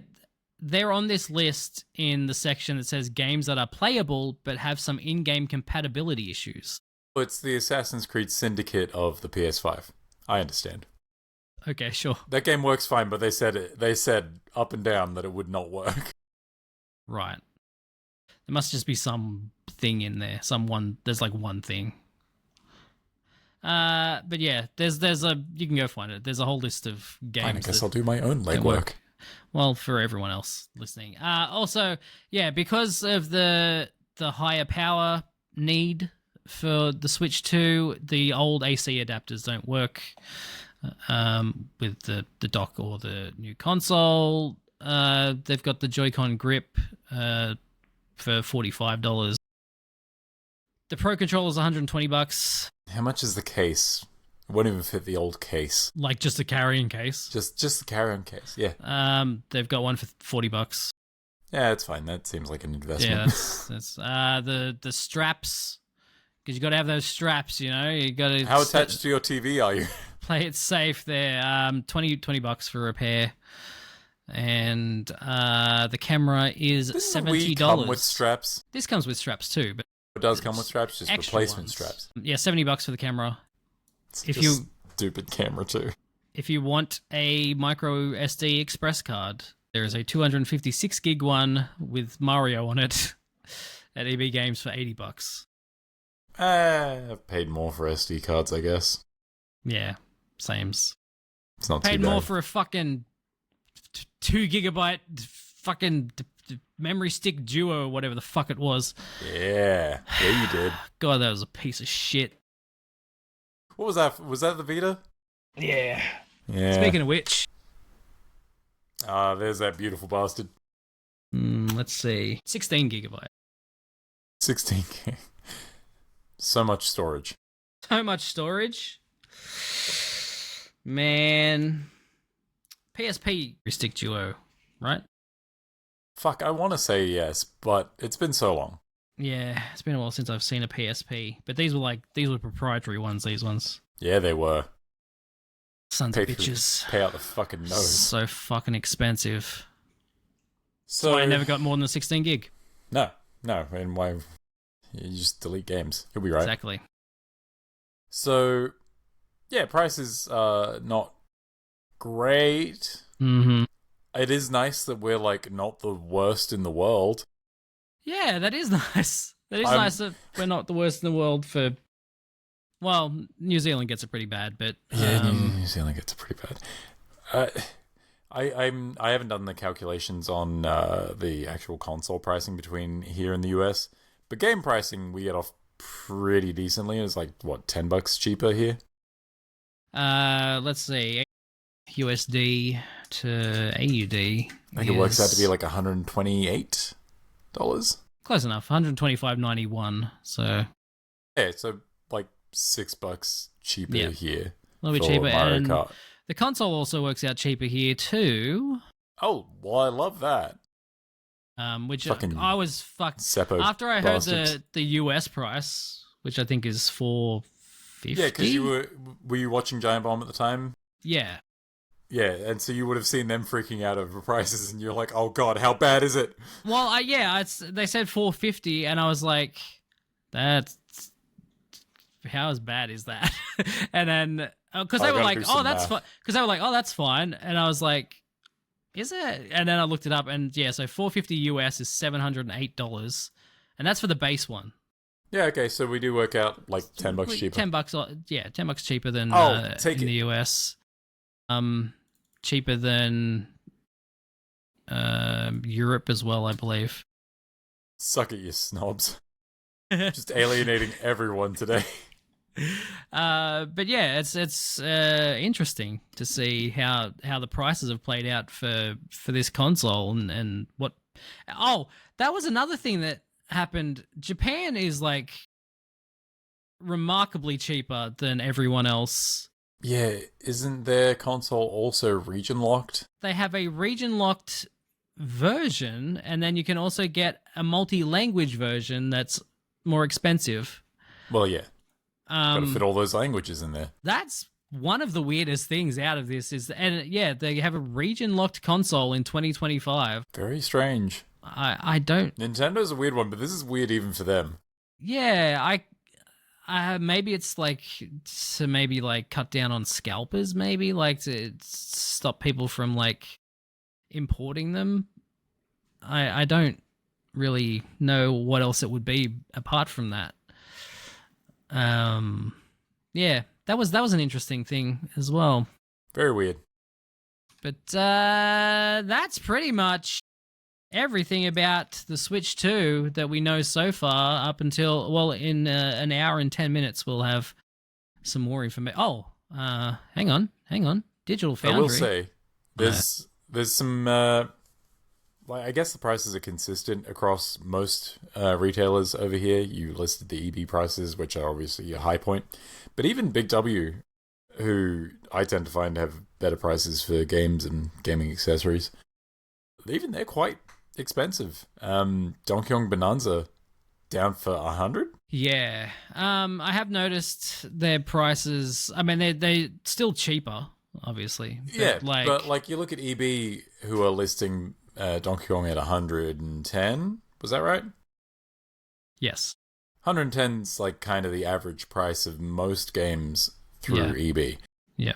they're on this list in the section that says games that are playable but have some in-game compatibility issues. It's the Assassin's Creed Syndicate of the PS5. I understand. Okay, sure. That game works fine, but they said up and down that it would not work. Right. There must just be some thing in there. There's like one thing. But yeah, you can go find it. There's a whole list of games. Fine, I guess I'll do my own legwork. Well, for everyone else listening. Also, yeah, because of the higher power need for the Switch 2, the old AC adapters don't work with the dock or the new console. They've got the Joy-Con grip for $45. The Pro Controller is $120. How much is the case? It won't even fit the old case. Like just a carrying case? Just the carrying case, yeah. They've got one for $40. Yeah, it's fine. That seems like an investment. Yeah, that's the straps, because you got to have those straps. You know, you got to. How attached to your TV are you? Play it safe there. $20 for repair, and the camera is $70. Come with straps. This comes with straps too, but it does come with straps, just replacement straps. Yeah, $70 for the camera. Stupid camera too. If you want a micro SD express card, there is a 256 gig one with Mario on it at EB Games for $80. I've paid more for SD cards, I guess. Yeah, sames. It's not too paid bad. more for a fucking 2 gigabyte fucking memory stick duo, whatever the fuck it was. Yeah, you did. God, that was a piece of shit. What was that? Was that the Vita? Yeah. Yeah. Speaking of which. There's that beautiful bastard. Let's see. 16 gigabyte. 16 gig. So much storage. So much storage. Man. PSP Stick Duo, right? Fuck, I want to say yes, but it's been so long. Yeah, it's been a while since I've seen a PSP. But these were proprietary ones. These ones, Yeah, they were. sons of bitches, Pay out the fucking nose. so fucking expensive. So So I never got more than the 16 gig. No, and why? You just delete games. You'll be right. Exactly. So, yeah, prices are not great. Mm-hmm. It is nice that we're like not the worst in the world. Yeah, that is nice. That is I'm- nice that we're not the worst in the world for. Well, New Zealand gets it pretty bad, but New Zealand gets pretty bad. I haven't done the calculations on the actual console pricing between here and the US, but game pricing we get off pretty decently. It's like what, $10 cheaper here. let's see, USD to AUD. I think it works out to be like $128. Close enough, 125.91. So Yeah, so like $6 cheaper Yeah. here. a little bit for cheaper, Mario and Kart. the console also works out cheaper here too. Oh, well, I love that. Which Fucking I was fucked Seppo after I heard bastards. the US price, which I think is $450. Yeah, because were you watching Giant Bomb at the time? Yeah. Yeah, and so you would have seen them freaking out over prices, and you're like, "Oh God, how bad is it?" Well, they said 450, and I was like, "That's how as bad is that?" And then because I they were gotta like, do "Oh, some that's math. fine," because they were like, "Oh, that's fine," and I was like, "Is it?" And then I looked it up, and yeah, so 450 US is $708, and that's for the base one. Yeah, okay, so we do work out like $10 cheaper. $10, yeah, $10 cheaper than Take in it. the US. Cheaper than Europe as well, I believe. Suck it, you snobs! Just alienating everyone today. But yeah, it's interesting to see how the prices have played out for this console and what. Oh, that was another thing that happened. Japan is like remarkably cheaper than everyone else. Yeah, isn't their console also region locked? They have a region locked version, and then you can also get a multi-language version that's more expensive. Well, yeah, gotta Um, fit all those languages in there. That's one of the weirdest things out of this is, and yeah, they have a region locked console in 2025. Very strange. I don't. Nintendo's a weird one, but this is weird even for them. Yeah, I maybe it's like to maybe like cut down on scalpers, maybe like to stop people from like importing them. I don't really know what else it would be apart from that. Yeah, that was an interesting thing as well. Very weird. But that's pretty much everything about the Switch 2 that we know so far up until, well, in an hour and 10 minutes we'll have some more information. Oh, hang on. Digital Foundry. I will say, there's some. Like, I guess the prices are consistent across most retailers over here. You listed the EB prices, which are obviously a high point, but even Big W, who I tend to find have better prices for games and gaming accessories, even they're quite expensive. Donkey Kong Bonanza down for $100. Yeah. I have noticed their prices. I mean, they're still cheaper, obviously. Yeah, but like you look at EB, who are listing Donkey Kong at 110. Was that right? yes. 110's like kind of the average price of most games through EB. Yeah.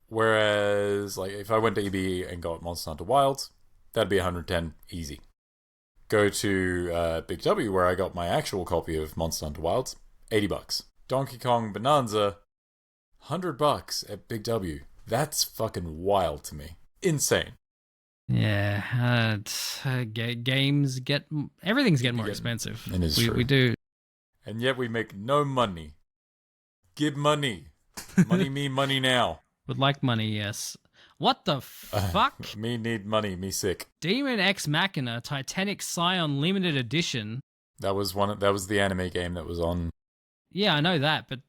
Whereas, like, if I went to EB and got Monster Hunter Wilds, that'd be 110 easy. Go to Big W, where I got my actual copy of Monster Hunter Wilds, $80. Donkey Kong Bonanza, $100 at Big W. That's fucking wild to me. Insane. Yeah. Games everything's getting more expensive. It is true. We do. And yet we make no money. Give money. Money me, money now. Would like money, yes. What the fuck? Me need money, me sick. Demon X Machina Titanic Scion Limited Edition. That was the anime game that was on. Yeah, I know that, but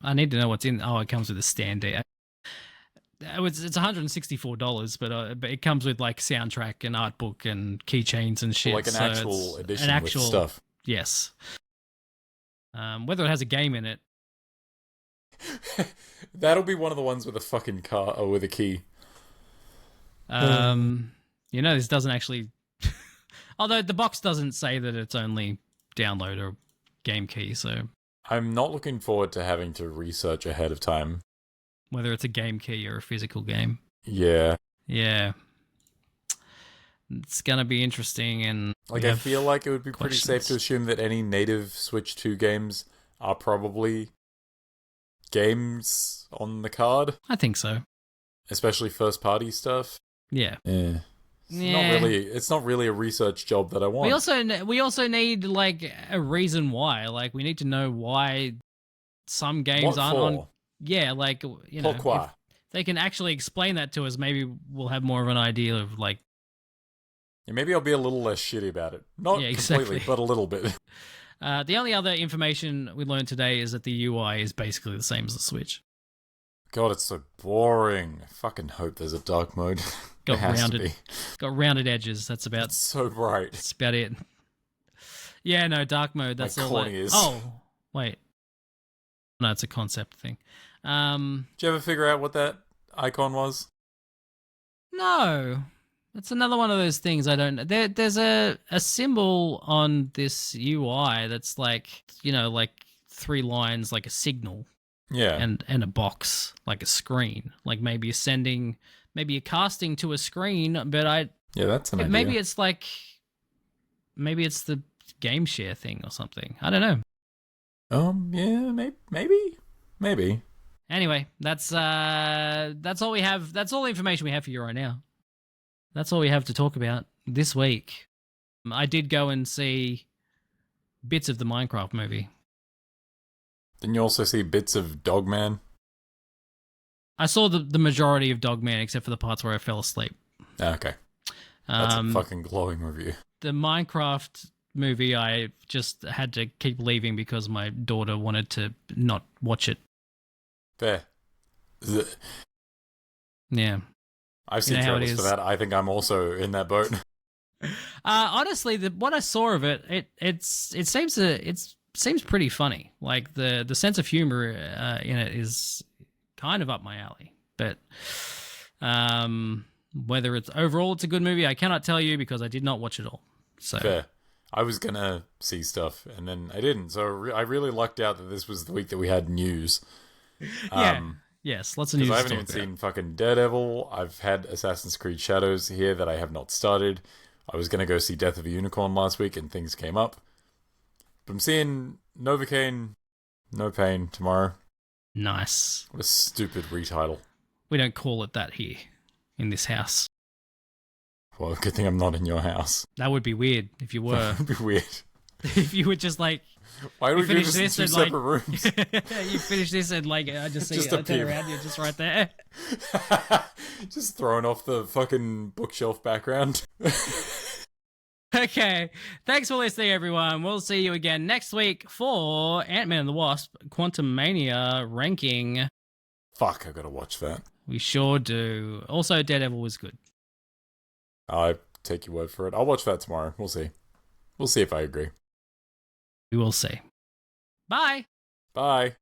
I need to know what's in. Oh, it comes with a stand there. It's $164, but it comes with like soundtrack and art book and keychains and shit. Like an so actual it's edition an actual with stuff. Yes. Whether it has a game in it, That'll be one of the ones with a fucking car or with a key. this doesn't actually. Although the box doesn't say that it's only download or game key, so I'm not looking forward to having to research ahead of time. whether it's a game key or a physical game, Yeah. yeah, it's gonna be interesting. And Like, we I have feel like it would be pretty safe to questions. assume that any native Switch 2 games are probably games on the card, I think so. especially first-party stuff. Yeah. Yeah. It's not really a research job that I want. We also need like a reason why. Like we need to know why some games What aren't on. for? Yeah, like Pourquoi? if they can actually explain that to us, maybe we'll have more of an idea of like. Yeah, maybe I'll be a little less shitty about it. Not Yeah, completely, exactly. but a little bit. The only other information we learned today is that the UI is basically the same as the Switch. God, it's so boring. I fucking hope there's a dark mode. Got There has rounded, to be. got rounded edges. That's about. It's so bright. That's about it. Yeah, no dark mode. That's all. corny is. Oh, wait. No, it's a concept thing. Did you ever figure out what that icon was? No, it's another one of those things I don't. There's a symbol on this UI that's like like 3 lines, like a signal, Yeah. and a box, like a screen, like maybe you're casting to a screen, but Yeah, that's an idea. maybe it's like maybe it's the game share thing or something. I don't know. Yeah, maybe. Anyway, that's all we have. That's all the information we have for you right now. That's all we have to talk about this week. I did go and see bits of the Minecraft movie. Didn't you also see bits of Dogman? I saw the majority of Dogman except for the parts where I fell asleep. Okay. That's a fucking glowing review. The Minecraft movie, I just had to keep leaving because my daughter wanted to not watch it. Fair. Yeah. I've seen how it trailers for is. that. I think I'm also in that boat. Honestly, what I saw of it seems pretty funny. Like the sense of humor in it is kind of up my alley. But whether it's overall it's a good movie, I cannot tell you because I did not watch it all. So Fair. I was gonna see stuff, and then I didn't. So I really lucked out that this was the week that we had news. yeah, yes, lots of news. Because I to haven't even talk about. seen fucking Daredevil. I've had Assassin's Creed Shadows here that I have not started. I was gonna go see Death of a Unicorn last week, and things came up. But I'm seeing Novocaine, No Pain tomorrow. Nice. What a stupid retitle. We don't call it that here in this house. Well, good thing I'm not in your house. That would be weird if you were. That'd be weird. If you were just like, Why do you we do finish this in this two and like, separate rooms? you finish this and like, I just see Just I turn appear. around, you're just right there. Just throwing off the fucking bookshelf background. Okay, thanks for listening, everyone. We'll see you again next week for Ant-Man and the Wasp: Quantum Mania ranking. Fuck, I gotta watch that. We sure do. Also, Daredevil was good. I take your word for it. I'll watch that tomorrow. We'll see. We'll see if I agree. We will see. Bye. Bye.